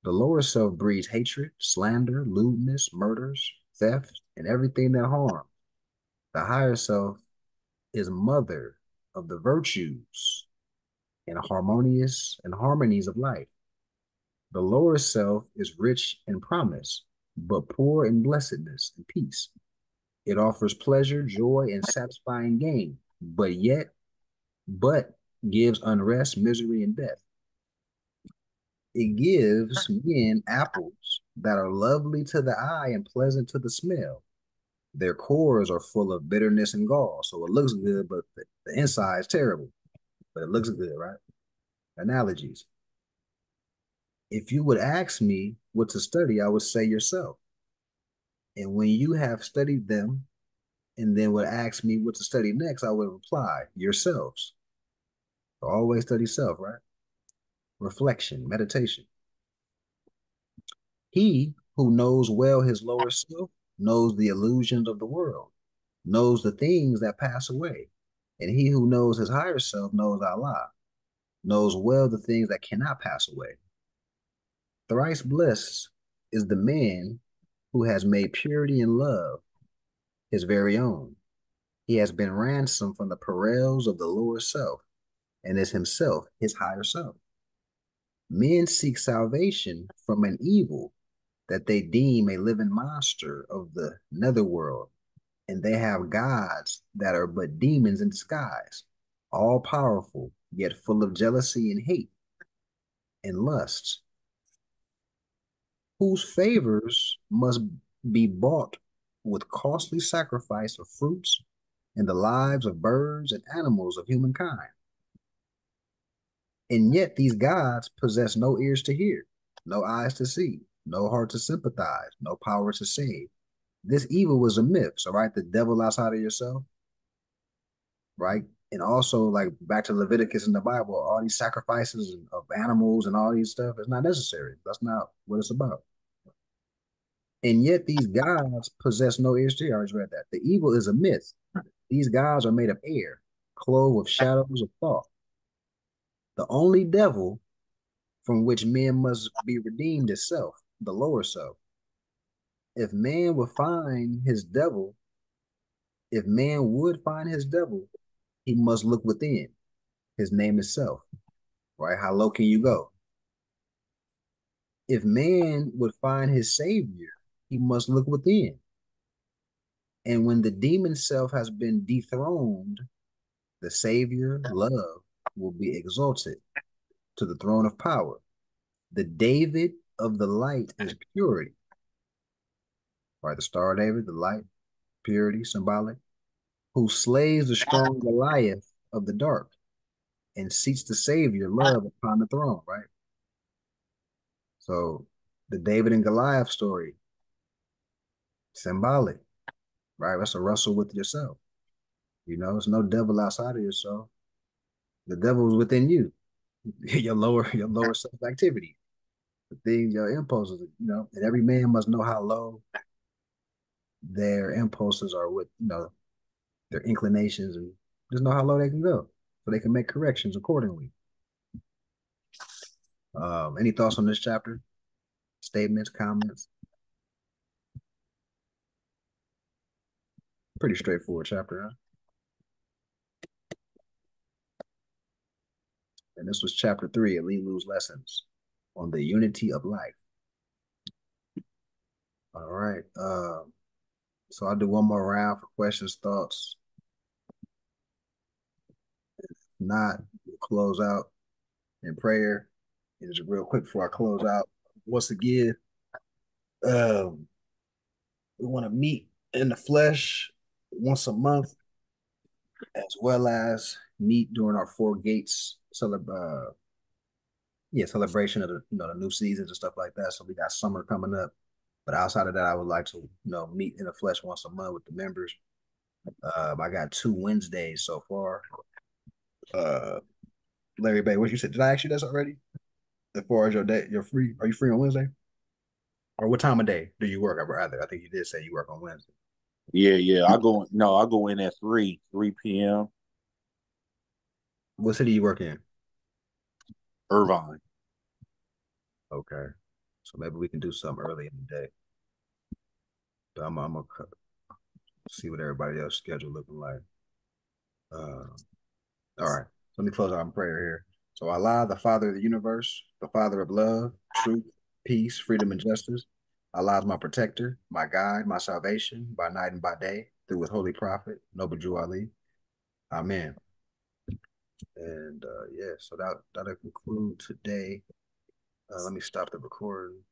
The lower self breeds hatred, slander, lewdness, murders, theft, and everything that harms. The higher self is mother of the virtues and harmonies of life. The lower self is rich in promise, but poor in blessedness and peace. It offers pleasure, joy, and satisfying gain, but gives unrest, misery, and death. It gives men apples that are lovely to the eye and pleasant to the smell. Their cores are full of bitterness and gall, so it looks good, but the inside is terrible. But it looks good, right? Analogies. If you would ask me what to study, I would say yourself. And when you have studied them and then would ask me what to study next, I would reply, yourselves. So always study self, right? Reflection, meditation. He who knows well his lower self knows the illusions of the world, knows the things that pass away. And he who knows his higher self knows Allah, knows well the things that cannot pass away. Thrice blessed is the man who has made purity and love his very own. He has been ransomed from the perils of the lower self and is himself his higher self. Men seek salvation from an evil that they deem a living monster of the netherworld, and they have gods that are but demons in disguise, all powerful, yet full of jealousy and hate and lusts, whose favors must be bought with costly sacrifice of fruits and the lives of birds and animals of humankind. And yet these gods possess no ears to hear, no eyes to see, no heart to sympathize, no power to save. This evil was a myth. So, right, the devil outside of yourself, right? And also, like back to Leviticus in the Bible, all these sacrifices of animals and all these stuff is not necessary. That's not what it's about. And yet these gods possess no ears to hear. I already read that. The evil is a myth. These gods are made of air, clothed with shadows of thought. The only devil from which men must be redeemed is self, the lower self. If man would find his devil, if man would find his devil, he must look within. His name is self, right? How low can you go? If man would find his savior, he must look within. And when the demon self has been dethroned, the savior, love, will be exalted to the throne of power. The David of the light is purity. Right, the Star of David, the light, purity, symbolic, who slays the strong Goliath of the dark and seats the Savior, love, upon the throne, right? So the David and Goliath story, symbolic, right? That's a wrestle with yourself. You know, there's no devil outside of yourself. The devil is within you. your lower self activity. The things, your impulses, you know, and every man must know how low their impulses are with, you know, their inclinations, and just know how low they can go so they can make corrections accordingly. Any thoughts on this chapter? Statements, comments? Pretty straightforward chapter, huh? And this was chapter 3 of Lilu's lessons on the unity of life. All right. So I'll do one more round for questions, thoughts. If not, we'll close out in prayer. And just real quick before I close out, once again, we want to meet in the flesh once a month, as well as meet during our Four Gates celebration of the the new seasons and stuff like that. So we got summer coming up. But outside of that, I would like to meet in the flesh once a month with the members. I got 2 Wednesdays so far. Larry Bay, what you said? Did I ask you this already? As far as your day, you're free. Are you free on Wednesday? Or what time of day do you work? I think you did say you work on Wednesday. Yeah. I go in at 3 p.m. What city you work in? Irvine. Okay. So maybe we can do something early in the day. But I'm gonna see what everybody else's schedule looking like. All right. So let me close out in prayer here. So Allah, the Father of the universe, the Father of love, truth, peace, freedom, and justice. Allah is my protector, my guide, my salvation, by night and by day, through his holy prophet, Noble Jew Ali. Amen. And so that'll conclude today. Let me stop the recording.